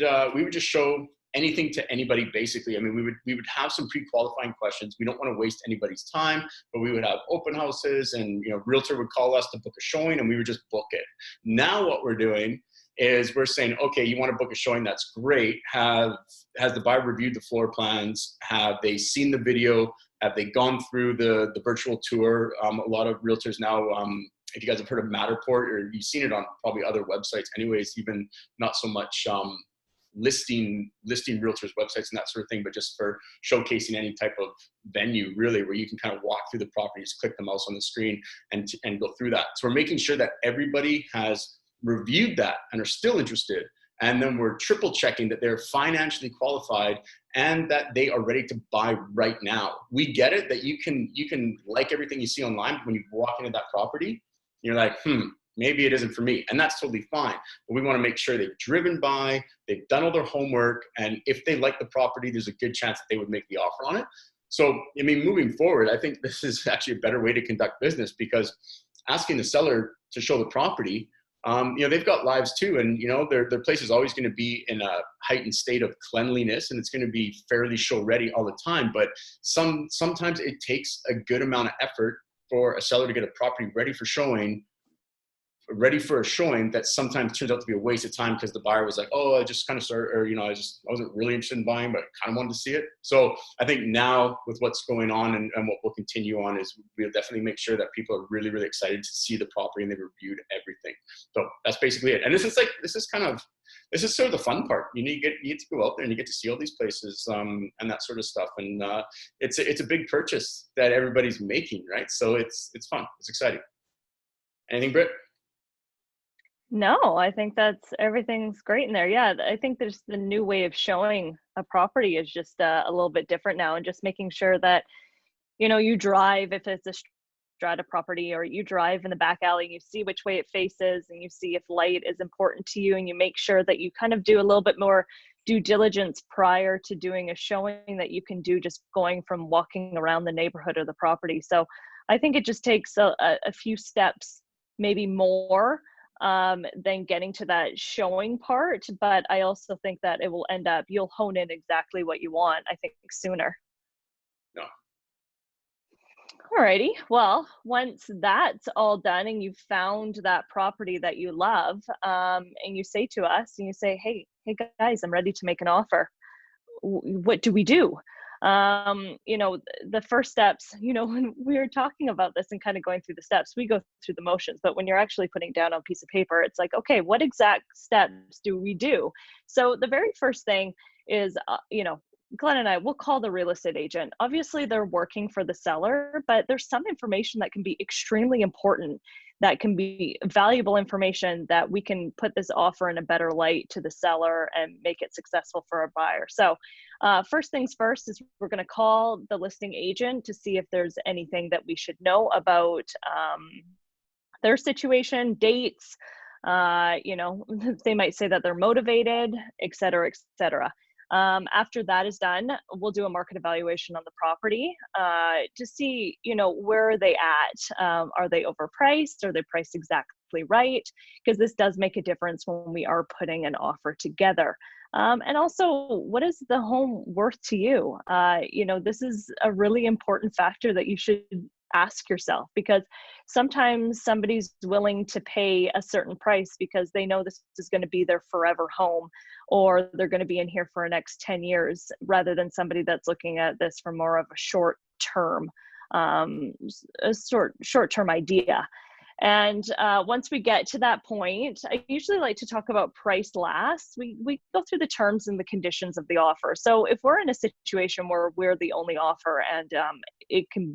just show anything to anybody, basically. I mean, we would have some pre-qualifying questions. We don't want to waste anybody's time, but we would have open houses, and realtor would call us to book a showing, and we would just book it. Now what we're doing is we're saying, okay, you want to book a showing, that's great. Has the buyer reviewed the floor plans? Have they seen the video? Have they gone through the virtual tour? A lot of realtors now, if you guys have heard of Matterport, or you've seen it on probably other websites anyways, even not so much listing realtors websites and that sort of thing, but just for showcasing any type of venue, really, where you can kind of walk through the properties, click the mouse on the screen, and go through that. So we're making sure that everybody has reviewed that and are still interested, and then we're triple checking that they're financially qualified and that they are ready to buy right now. We get it that you can like everything you see online, but when you walk into that property, you're like, maybe it isn't for me. And that's totally fine. But we want to make sure they've driven by, they've done all their homework, and if they like the property, there's a good chance that they would make the offer on it. So, I mean, moving forward, I think this is actually a better way to conduct business, because asking the seller to show the property, they've got lives too, and their place is always going to be in a heightened state of cleanliness, and it's going to be fairly show ready all the time. But sometimes it takes a good amount of effort for a seller to get a property ready for a showing that sometimes turns out to be a waste of time, because the buyer was like, oh, I just kind of started, or I wasn't really interested in buying, but I kind of wanted to see it. So I think now with what's going on, and what we'll continue on, is we'll definitely make sure that people are really, really excited to see the property and they've reviewed everything. So that's basically it. And this is sort of the fun part. You get to go out there and you get to see all these places, and that sort of stuff. And it's a big purchase that everybody's making, right? So it's fun. It's exciting. Anything, Britt? No, I think everything's great in there. Yeah, I think there's the new way of showing a property is just a little bit different now, and just making sure that, you drive, if it's a strata property, or you drive in the back alley, you see which way it faces, and you see if light is important to you, and you make sure that you kind of do a little bit more due diligence prior to doing a showing that you can do just going from walking around the neighborhood or the property. So I think it just takes a few steps, maybe more, than getting to that showing part. But I also think that it will end up, you'll hone in exactly what you want, I think, sooner. No. Alrighty. Well, once that's all done and you've found that property that you love, and you say to us, and you say, hey guys, I'm ready to make an offer. What do we do? The first steps, when we were talking about this and kind of going through the steps, we go through the motions, but when you're actually putting down on a piece of paper, it's like, okay, what exact steps do we do? So the very first thing is, Glenn and I will call the real estate agent. Obviously, they're working for the seller, but there's some information that can be extremely important, that can be valuable information that we can put this offer in a better light to the seller and make it successful for our buyer. So first things first is we're going to call the listing agent to see if there's anything that we should know about their situation, dates. They might say that they're motivated, et cetera, et cetera. After that is done, we'll do a market evaluation on the property to see, where are they at? Are they overpriced? Are they priced exactly right? Because this does make a difference when we are putting an offer together. And also, what is the home worth to you? This is a really important factor that you should ask yourself, because sometimes somebody's willing to pay a certain price because they know this is going to be their forever home, or they're going to be in here for the next 10 years, rather than somebody that's looking at this for more of a short-term idea. And once we get to that point, I usually like to talk about price last. We go through the terms and the conditions of the offer. So if we're in a situation where we're the only offer and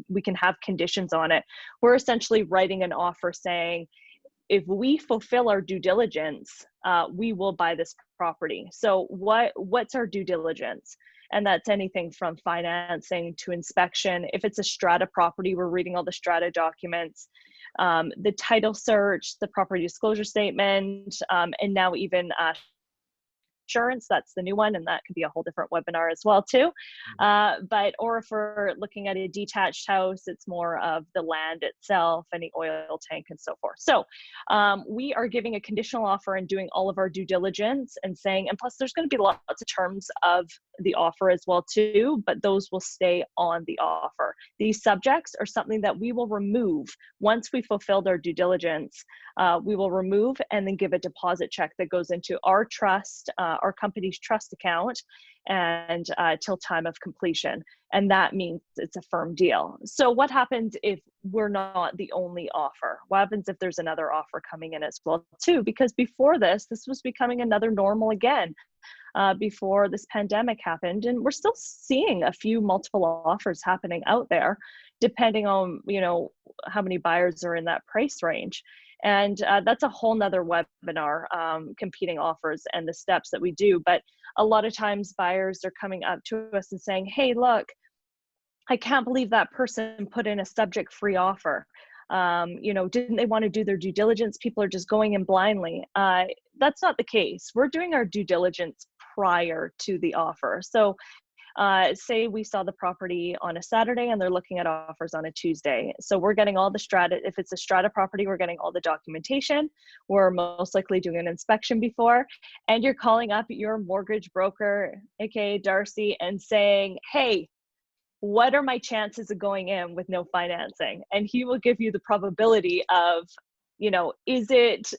we can have conditions on it, we're essentially writing an offer saying, if we fulfill our due diligence, we will buy this property. So what's our due diligence? And that's anything from financing to inspection. If it's a strata property, we're reading all the strata documents, the title search, the property disclosure statement, and now even insurance. That's the new one, and that could be a whole different webinar as well too. Or if we're looking at a detached house, it's more of the land itself, any oil tank and so forth. So we are giving a conditional offer and doing all of our due diligence and saying, and plus there's going to be lots of terms of the offer as well too, but those will stay on the offer. These subjects are something that we will remove once we fulfilled our due diligence. We will remove and then give a deposit check that goes into our trust, our company's trust account, and till time of completion. And that means it's a firm deal. So what happens if we're not the only offer? What happens if there's another offer coming in as well too? Because before this was becoming another normal again. Before this pandemic happened, and we're still seeing a few multiple offers happening out there, depending on how many buyers are in that price range. And that's a whole nother webinar, competing offers and the steps that we do. But a lot of times buyers are coming up to us and saying, hey, look, I can't believe that person put in a subject-free offer. Didn't they want to do their due diligence? People are just going in blindly. That's not the case. We're doing our due diligence prior to the offer. So say we saw the property on a Saturday and they're looking at offers on a Tuesday. So we're getting all the strata. If it's a strata property, we're getting all the documentation. We're most likely doing an inspection before. And you're calling up your mortgage broker, aka Darcy, and saying, hey, what are my chances of going in with no financing? And he will give you the probability of, is it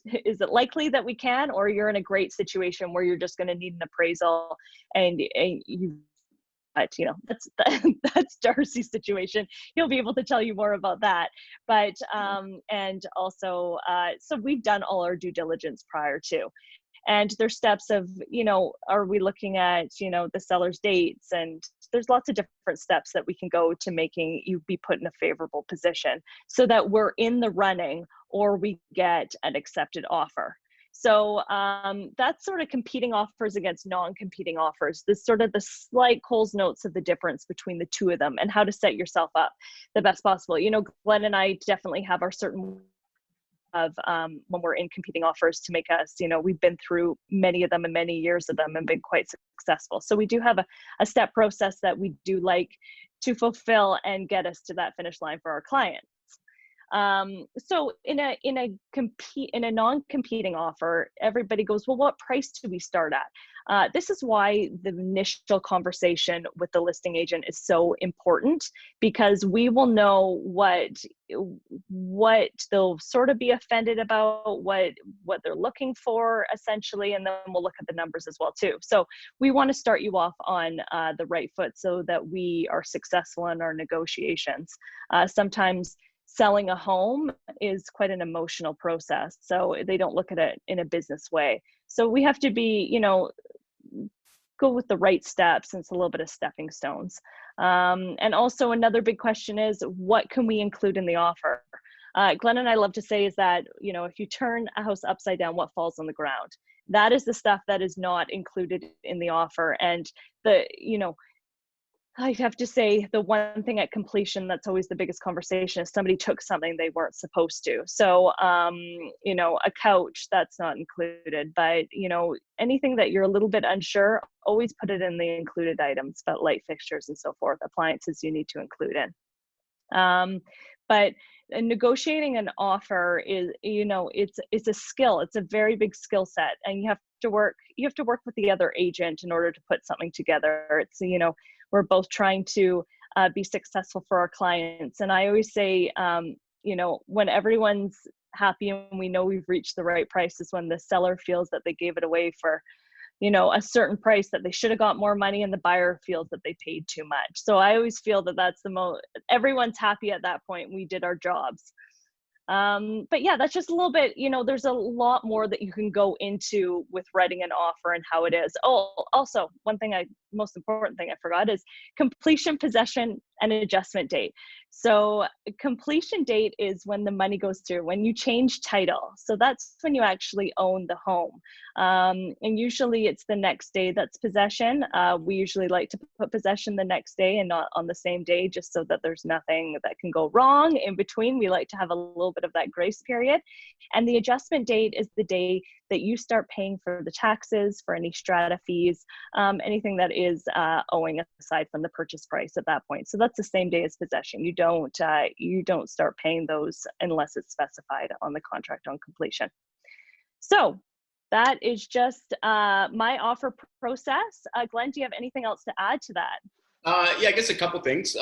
likely that we can, or you're in a great situation where you're just going to need an appraisal and you. But that's Darcy's situation. He'll be able to tell you more about that. But and also, so we've done all our due diligence prior to. And there's steps of, are we looking at, the seller's dates? And there's lots of different steps that we can go to making you be put in a favorable position so that we're in the running or we get an accepted offer. So that's sort of competing offers against non-competing offers. This sort of the slight Coles notes of the difference between the two of them and how to set yourself up the best possible. Glenn and I definitely have our certain of when we're in competing offers to make us, we've been through many of them and many years of them and been quite successful. So we do have a step process that we do like to fulfill and get us to that finish line for our clients. So in a non-competing offer, everybody goes, well, what price do we start at? This is why the initial conversation with the listing agent is so important, because we will know what they'll sort of be offended about, what they're looking for essentially, and then we'll look at the numbers as well too. So we want to start you off on the right foot so that we are successful in our negotiations. Sometimes selling a home is quite an emotional process, so they don't look at it in a business way. So we have to be, go with the right steps, and it's a little bit of stepping stones. And also another big question is, what can we include in the offer? Glenn and I love to say is that, if you turn a house upside down, what falls on the ground? That is the stuff that is not included in the offer. And I have to say, the one thing at completion that's always the biggest conversation is somebody took something they weren't supposed to. So, a couch, that's not included, but, anything that you're a little bit unsure, always put it in the included items, but light fixtures and so forth, appliances you need to include in. But negotiating an offer is, it's a skill. It's a very big skill set, and you have to work with the other agent in order to put something together. It's, we're both trying to be successful for our clients. And I always say, when everyone's happy and we know we've reached the right price is when the seller feels that they gave it away for, a certain price that they should have got more money, and the buyer feels that they paid too much. So I always feel that that's everyone's happy at that point. We did our jobs. But yeah, that's just a little bit, there's a lot more that you can go into with writing an offer and how it is. Oh, also most important thing I forgot is completion, possession, and adjustment date. So completion date is when the money goes through, when you change title. So that's when you actually own the home. And usually it's the next day that's possession. We usually like to put possession the next day and not on the same day, just so that there's nothing that can go wrong in between. We like to have a little bit of that grace period. And the adjustment date is the day that you start paying for the taxes, for any strata fees, anything that is owing aside from the purchase price at that point. So that's the same day as possession. You don't start paying those unless it's specified on the contract on completion. So that is just my offer process. Glenn, do you have anything else to add to that? Yeah, I guess a couple things.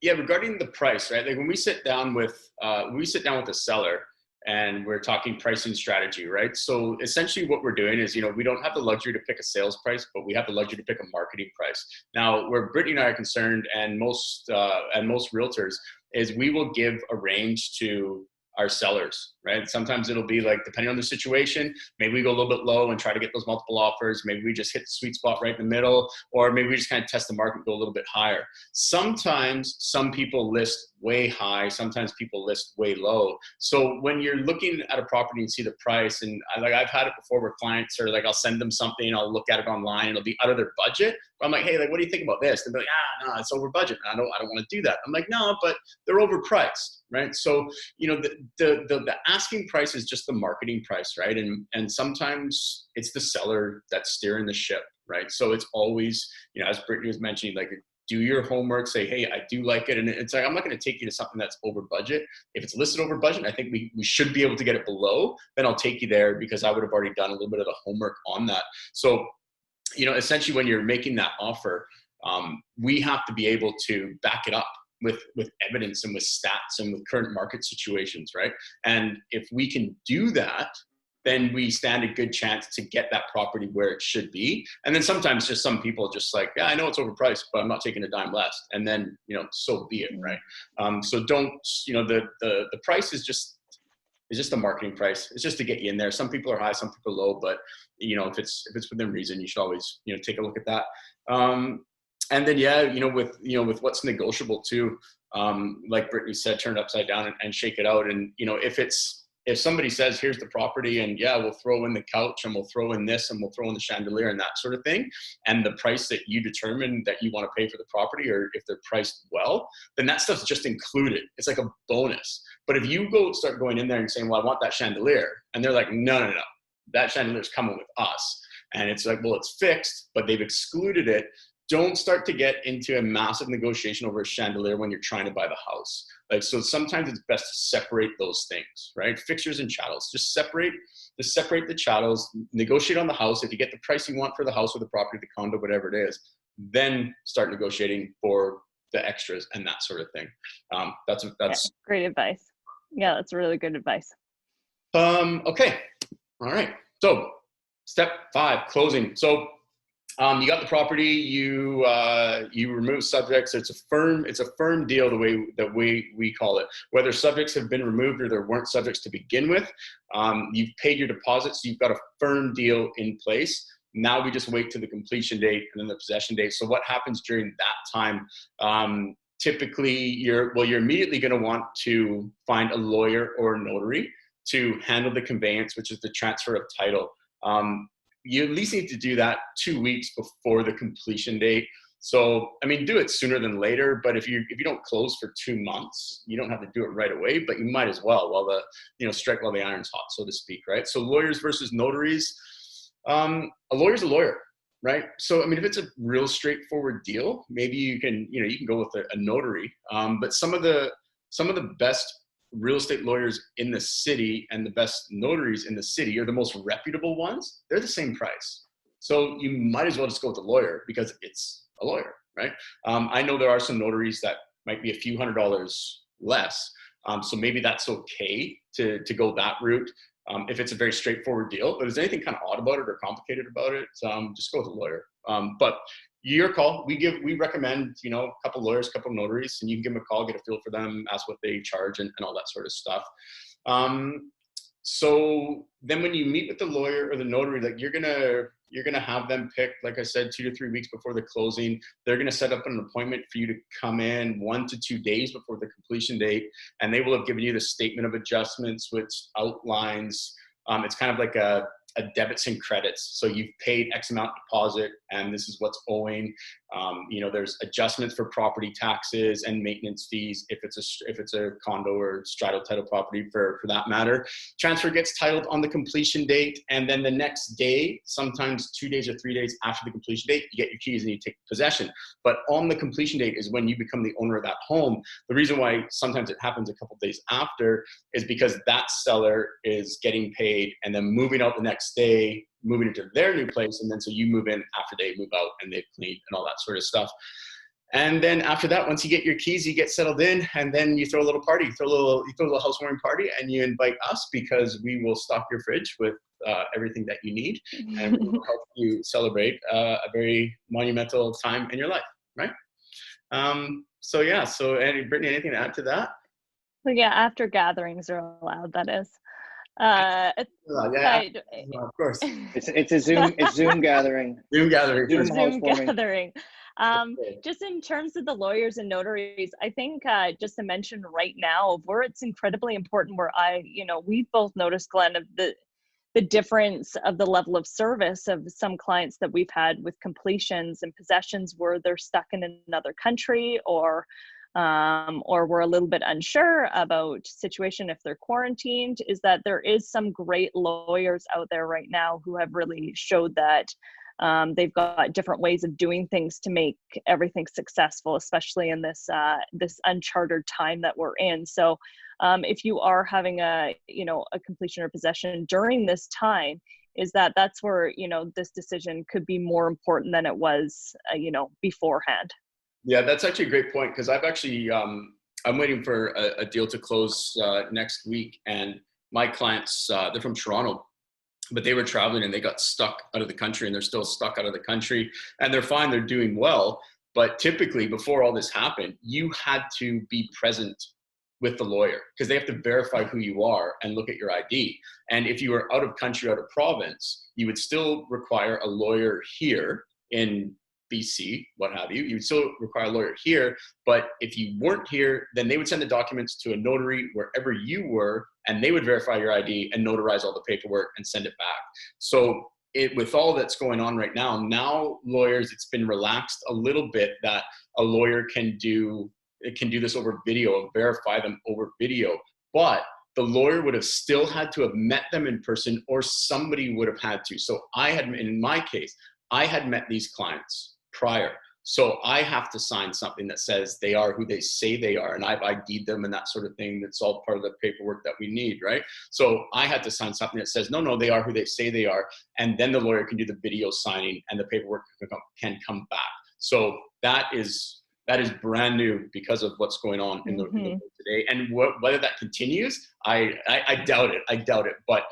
Regarding the price, right? Like when we sit down with the seller and we're talking pricing strategy, right? So essentially what we're doing is, we don't have the luxury to pick a sales price, but we have the luxury to pick a marketing price. Now, where Brittany and I are concerned, and most realtors, is we will give a range to our sellers, right? Sometimes it'll be like, depending on the situation, maybe we go a little bit low and try to get those multiple offers. Maybe we just hit the sweet spot right in the middle, or maybe we just kind of test the market and go a little bit higher. Sometimes some people list way high, sometimes people list way low. So when you're looking at a property and see the price, and I've had it before where clients are like, I'll send them something, I'll look at it online, it'll be out of their budget. But I'm like, hey, what do you think about this? They'll be like, no, it's over budget. I don't want to do that. I'm like, no, but they're overpriced, right? So, the asking price is just the marketing price, right? And sometimes it's the seller that's steering the ship, right? So it's always, as Brittany was mentioning, like, do your homework, say, hey, I do like it. And it's like, I'm not going to take you to something that's over budget. If it's listed over budget, I think we should be able to get it below, then I'll take you there, because I would have already done a little bit of the homework on that. So, essentially when you're making that offer, we have to be able to back it up with evidence and with stats and with current market situations, right? And if we can do that, then we stand a good chance to get that property where it should be. And then sometimes just some people just like, yeah, I know it's overpriced, but I'm not taking a dime less. And then, so be it, right? So don't, the price is just the marketing price. It's just to get you in there. Some people are high, some people are low, but if it's within reason, you should always, take a look at that. And then, with what's negotiable too, like Brittany said, turn it upside down and shake it out. And, if somebody says, here's the property, and yeah, we'll throw in the couch and we'll throw in this and we'll throw in the chandelier and that sort of thing, and the price that you determine that you want to pay for the property, or if they're priced well, then that stuff's just included. It's like a bonus. But if you start going in there and saying, well, I want that chandelier, and they're like, no, that chandelier's coming with us. And it's like, well, it's fixed, but they've excluded it. don't start to get into a massive negotiation over a chandelier when you're trying to buy the house. Like, so sometimes it's best to separate those things, right? Fixtures and chattels, just separate the chattels, negotiate on the house. If you get the price you want for the house or the property, the condo, whatever it is, then start negotiating for the extras and that sort of thing. That's Yeah, great advice. Yeah, that's really good advice. Okay. All right. So step 5, closing. So you got the property, you remove subjects. It's a firm deal the way we call it. Whether subjects have been removed or there weren't subjects to begin with, you've paid your deposits, so you've got a firm deal in place. Now we just wait to the completion date and then the possession date. So what happens during that time? Typically, you're immediately going to want to find a lawyer or a notary to handle the conveyance, which is the transfer of title. You at least need to do that 2 weeks before the completion date. So, I mean, do it sooner than later, but if you don't close for 2 months, you don't have to do it right away, but you might as well strike while the iron's hot, so to speak, right? So lawyers versus notaries, a lawyer's a lawyer, right? So, I mean, if it's a real straightforward deal, maybe you can go with a notary, but some of the best real estate lawyers in the city and the best notaries in the city are the most reputable ones. They're the same price. So you might as well just go with a lawyer because it's a lawyer, right? I know there are some notaries that might be a few $100s less. So maybe that's okay to go that route if it's a very straightforward deal. But if there's anything kind of odd about it or complicated about it, just go with a lawyer. But your call. We recommend, a couple lawyers, a couple notaries, and you can give them a call, get a feel for them, ask what they charge and all that sort of stuff. So then when you meet with the lawyer or the notary, like you're gonna have them pick, like I said, 2 to 3 weeks before the closing. They're gonna set up an appointment for you to come in 1 to 2 days before the completion date, and they will have given you the statement of adjustments, which outlines, it's kind of like a debits and credits. So you've paid X amount deposit and this is what's owing. There's adjustments for property taxes and maintenance fees if it's a condo or straddle title property for that matter. Transfer gets titled on the completion date, and then the next day, sometimes 2 days or 3 days after the completion date, you get your keys and you take possession. But on the completion date is when you become the owner of that home. The reason why sometimes it happens a couple days after is because that seller is getting paid and then moving out the next day, moving into their new place, and then so you move in after they move out and they've cleaned and all that sort of stuff. And then after that, once you get your keys, you get settled in, and then you throw a little party, you throw a little housewarming party, and you invite us because we will stock your fridge with everything that you need, and we will help you celebrate a very monumental time in your life, right? So yeah. So, Brittany, anything to add to that? Well, yeah, after gatherings are allowed, that is. Yeah, of course. It's a Zoom gathering. Zoom gathering. Zoom gathering. Just in terms of the lawyers and notaries, I think just to mention right now, where it's incredibly important, where we've both noticed, Glenn, of the difference of the level of service of some clients that we've had with completions and possessions where they're stuck in another country, or we're a little bit unsure about situation if they're quarantined, is that there is some great lawyers out there right now who have really showed that they've got different ways of doing things to make everything successful, especially in this uncharted time that we're in. So if you are having a completion or possession during this time, that's where this decision could be more important than it was beforehand. Yeah, that's actually a great point, because I've actually, I'm waiting for a deal to close next week, and my clients, they're from Toronto, but they were traveling and they got stuck out of the country, and they're still stuck out of the country, and they're fine, they're doing well. But typically before all this happened, you had to be present with the lawyer because they have to verify who you are and look at your ID. And if you were out of country, out of province, you would still require a lawyer here in BC, what have you. You would still require a lawyer here, but if you weren't here, then they would send the documents to a notary wherever you were, and they would verify your ID and notarize all the paperwork and send it back. So with all that's going on right now lawyers, it's been relaxed a little bit that a lawyer can do this over video, verify them over video, but the lawyer would have still had to have met them in person, or somebody would have had to. So in my case, I had met these clients prior. So I have to sign something that says they are who they say they are, and I've ID'd them and that sort of thing. That's all part of the paperwork that we need, right? So I had to sign something that says, no, they are who they say they are. And then the lawyer can do the video signing and the paperwork can come back. So that is brand new because of what's going on in the world today. And whether that continues, I doubt it. I doubt it. But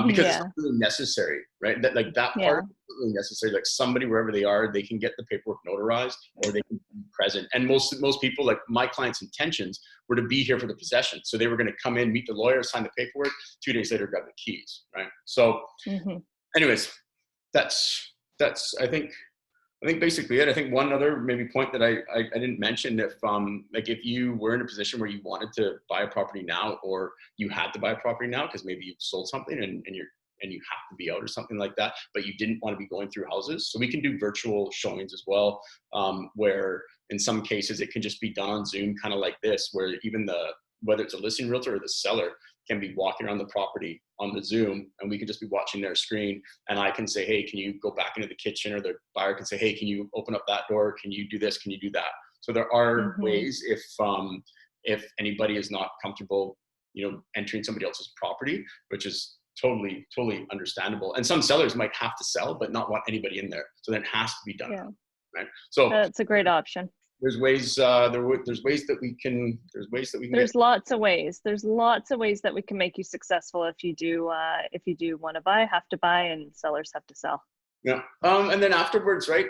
because it's not really necessary, right? That part is really necessary. Like somebody, wherever they are, they can get the paperwork notarized or they can be present. And most people, like my clients' intentions were to be here for the possession. So they were going to come in, meet the lawyer, sign the paperwork, 2 days later, grab the keys, right? So anyways, that's I think basically it. I think one other maybe point that I didn't mention, if you were in a position where you wanted to buy a property now, or you had to buy a property now because maybe you've sold something and you have to be out or something like that, but you didn't want to be going through houses. So we can do virtual showings as well, where in some cases it can just be done on Zoom, kind of like this, where even whether it's a listing realtor or the seller can be walking around the property on the Zoom, and we can just be watching their screen, and I can say, hey, can you go back into the kitchen? Or the buyer can say, hey, can you open up that door? Can you do this? Can you do that? So there are ways if anybody is not comfortable, entering somebody else's property, which is totally understandable. And some sellers might have to sell, but not want anybody in there. So then it has to be done. Yeah. Right. So that's a great option. There's ways that we can. There's lots of ways. There's lots of ways that we can make you successful if you do want to buy, have to buy, and sellers have to sell. Yeah. And then afterwards, right?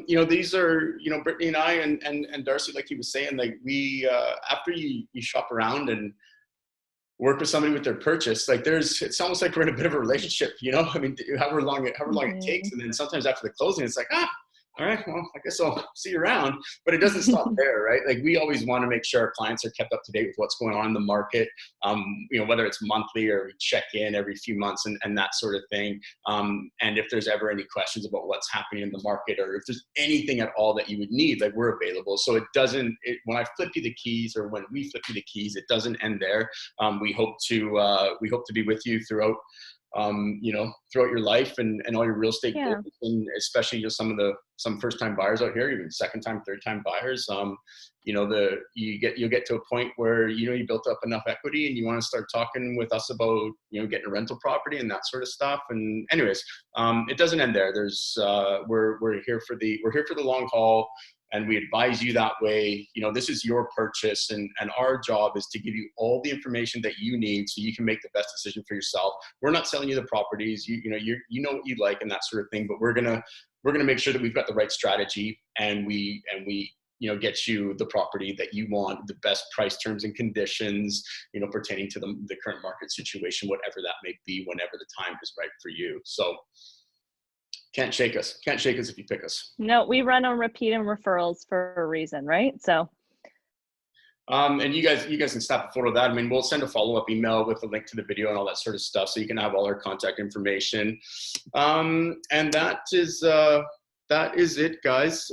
These are, Brittany and I and Darcy, like he was saying, like we after you shop around and work with somebody with their purchase, like it's almost like we're in a bit of a relationship, I mean, however long it takes, and then sometimes after the closing, it's like, all right, well, I guess I'll see you around. But it doesn't stop there, right? Like we always want to make sure our clients are kept up to date with what's going on in the market, whether it's monthly or we check in every few months and that sort of thing. And if there's ever any questions about what's happening in the market, or if there's anything at all that you would need, like we're available. So when I flip you the keys, or when we flip you the keys, it doesn't end there. We hope to be with you throughout throughout your life and all your real estate goals, and especially some first-time buyers out here, even second-time, third-time buyers. You'll get to a point where you built up enough equity and you want to start talking with us about getting a rental property and that sort of stuff. And anyways, it doesn't end there. We're here for the long haul. And we advise you that way. This is your purchase, and our job is to give you all the information that you need so you can make the best decision for yourself. We're not selling you the properties. You know what you like and that sort of thing, but we're gonna make sure that we've got the right strategy, and we get you the property that you want, the best price, terms and conditions, pertaining to the current market situation, whatever that may be, whenever the time is right for you. So can't shake us if you pick us. No, we run on repeat and referrals for a reason, right? So and you guys can snap a photo of that. I mean, we'll send a follow-up email with a link to the video and all that sort of stuff, so you can have all our contact information. And that is it, guys.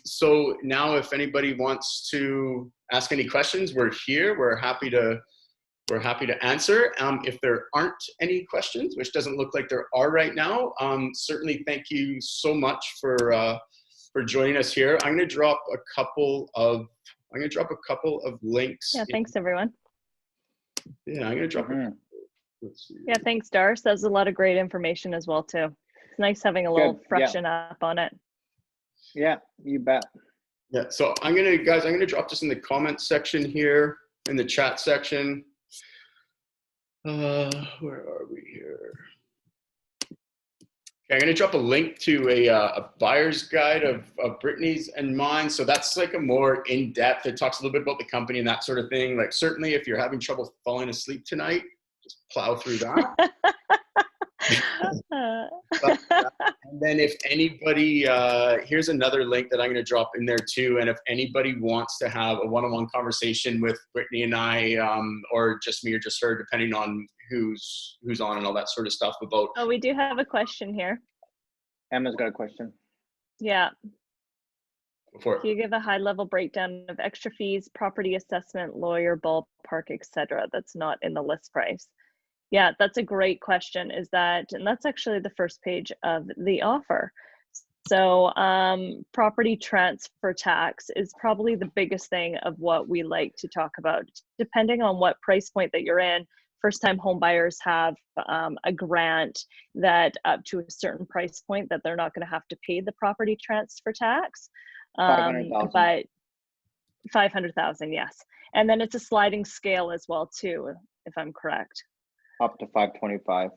So now if anybody wants to ask any questions, we're here. We're happy to answer. If there aren't any questions, which doesn't look like there are right now, certainly thank you so much for joining us here. I'm going to drop a couple of links. Yeah, thanks everyone. Yeah, I'm going to drop. Let's see. Yeah, thanks, Darce. That was a lot of great information as well too. It's nice having a little freshen up on it. Yeah, you bet. Yeah, so I'm going to drop this in the comments section here, in the chat section. Where are we here? Okay, I'm going to drop a link to a buyer's guide of Brittany's and mine. So that's like a more in-depth, it talks a little bit about the company and that sort of thing. Like certainly if you're having trouble falling asleep tonight, just plow through that. And then if anybody, here's another link that I'm going to drop in there too. And if anybody wants to have a one-on-one conversation with Brittany and I, or just me or just her, depending on who's on and all that sort of stuff about. Oh, we do have a question here. Emma's got a question. Yeah. Before. Can you give a high-level breakdown of extra fees, property assessment, lawyer, ballpark, etc. that's not in the list price? Yeah, that's a great question. And that's actually the first page of the offer. So property transfer tax is probably the biggest thing of what we like to talk about. Depending on what price point that you're in, first-time home buyers have a grant that up to a certain price point that they're not going to have to pay the property transfer tax. 500,000. But 500,000, yes. And then it's a sliding scale as well too, if I'm correct. Up to 525.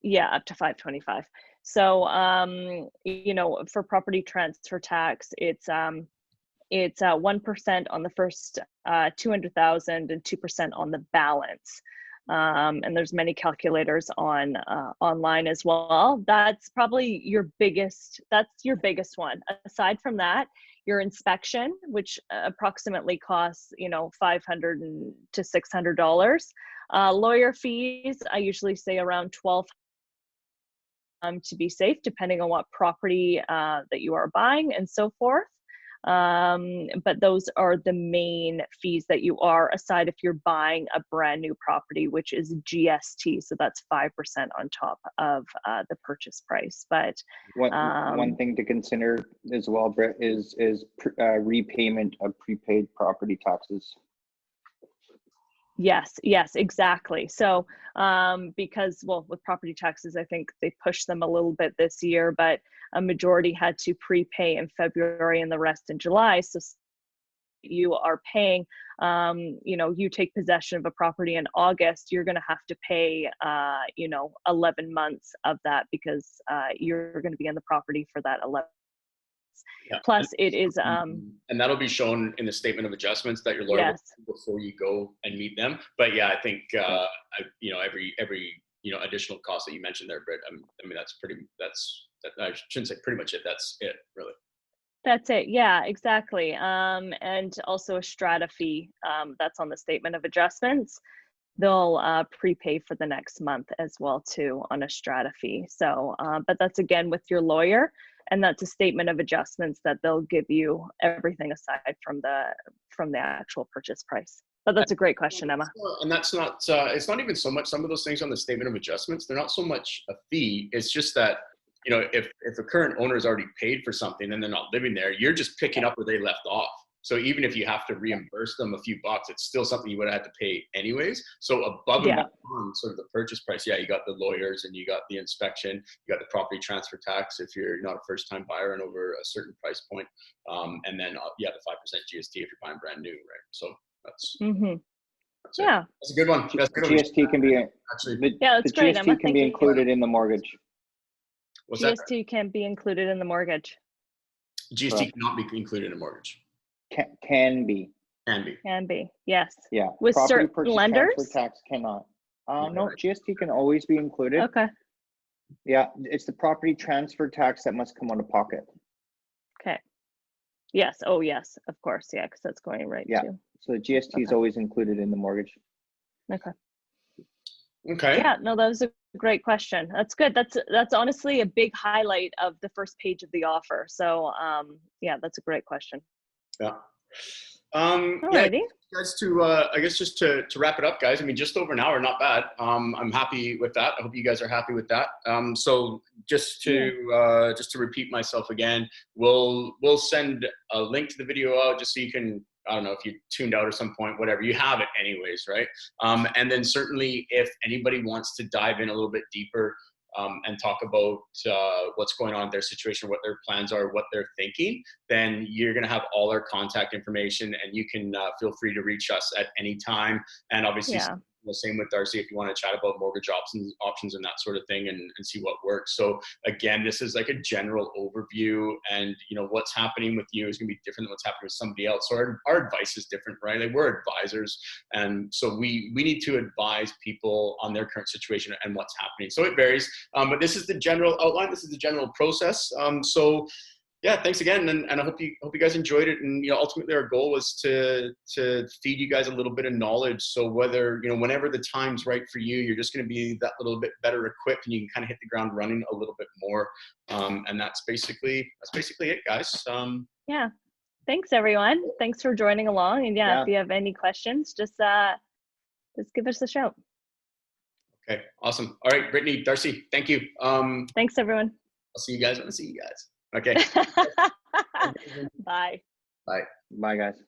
Yeah, up to 525. So, you know, for property transfer tax, it's 1% on the first 200,000 and 2% on the balance. And there's many calculators on online as well. That's probably your biggest. That's your biggest one. Aside from that, your inspection, which approximately costs, you know, $500 to $600. Lawyer fees, I usually say around 12. To be safe, depending on what property that you are buying and so forth. But those are the main fees that you are, aside if you're buying a brand new property, which is GST. So that's 5% on top of the purchase price. But one thing to consider as well, Britt, is repayment of prepaid property taxes. Yes, exactly. So because, well, with property taxes, I think they pushed them a little bit this year, but a majority had to prepay in February and the rest in July. So you are paying, you know, you take possession of a property in August, you're going to have to pay, you know, 11 months of that because you're going to be in the property for that 11. Yeah. Plus it is and that'll be shown in the statement of adjustments that your lawyer yes. will before you go and meet them. But yeah, I think you know, every you know, additional cost that you mentioned there, Britt, I mean I shouldn't say pretty much it, that's it really. That's it. Yeah, exactly. And also a strata fee that's on the statement of adjustments. They'll prepay for the next month as well too on a strata fee. So, but that's again with your lawyer, and that's a statement of adjustments that they'll give you everything aside from the actual purchase price. But that's a great question, Emma. And that's not it's not even so much some of those things on the statement of adjustments. They're not so much a fee. It's just that, you know, if a current owner has already paid for something and they're not living there, you're just picking up where they left off. So even if you have to reimburse them a few bucks, it's still something you would have had to pay anyways. So above and beyond sort of the purchase price, yeah, you got the lawyers and you got the inspection, you got the property transfer tax if you're not a first-time buyer and over a certain price point, and then yeah, the 5% GST if you're buying brand new, right? So that's that's yeah, it. That's a good one. That's good. GST can be actually that's the great, GST Emma. can be included in the mortgage. What's GST that? can be included in the mortgage. GST cannot be included in a mortgage. Can be. Can be. Yes. Yeah. With Property certain purchase lenders. transfer tax cannot. No, GST can always be included. Okay. Yeah, it's the property transfer tax that must come out of pocket. Okay. Yes. Oh, yes. Of course. Yeah, because that's going right too. So the GST is always included in the mortgage. Okay. Okay. Yeah. No, that was a great question. That's good. That's honestly a big highlight of the first page of the offer. So yeah, that's a great question. Yeah. Alrighty. Yeah, guys, I guess just to wrap it up, guys. I mean, just over an hour, not bad. I'm happy with that. I hope you guys are happy with that. So just to repeat myself again, we'll send a link to the video out just so you can, I don't know if you tuned out at some point, whatever, you have it anyways, right? And then certainly if anybody wants to dive in a little bit deeper and talk about what's going on in their situation, what their plans are, what they're thinking, then you're going to have all our contact information and you can feel free to reach us at any time. And obviously, the same with Darcy if you want to chat about mortgage options and that sort of thing and see what works. So again, this is like a general overview, and you know what's happening with you is going to be different than what's happening with somebody else. So our advice is different, right? Like we're advisors, and so we need to advise people on their current situation and what's happening. So it varies, but this is the general outline. This is the general process. So yeah, thanks again, and I hope you guys enjoyed it. And you know, ultimately, our goal was to feed you guys a little bit of knowledge. So whether whenever the time's right for you, you're just going to be that little bit better equipped, and you can kind of hit the ground running a little bit more. And that's basically it, guys. Yeah, thanks everyone. Thanks for joining along. And if you have any questions, just give us a shout. Okay, awesome. All right, Brittany, Darcy, thank you. Thanks everyone. I'll see you guys when I see you guys. Okay. Bye. Bye. Bye, guys.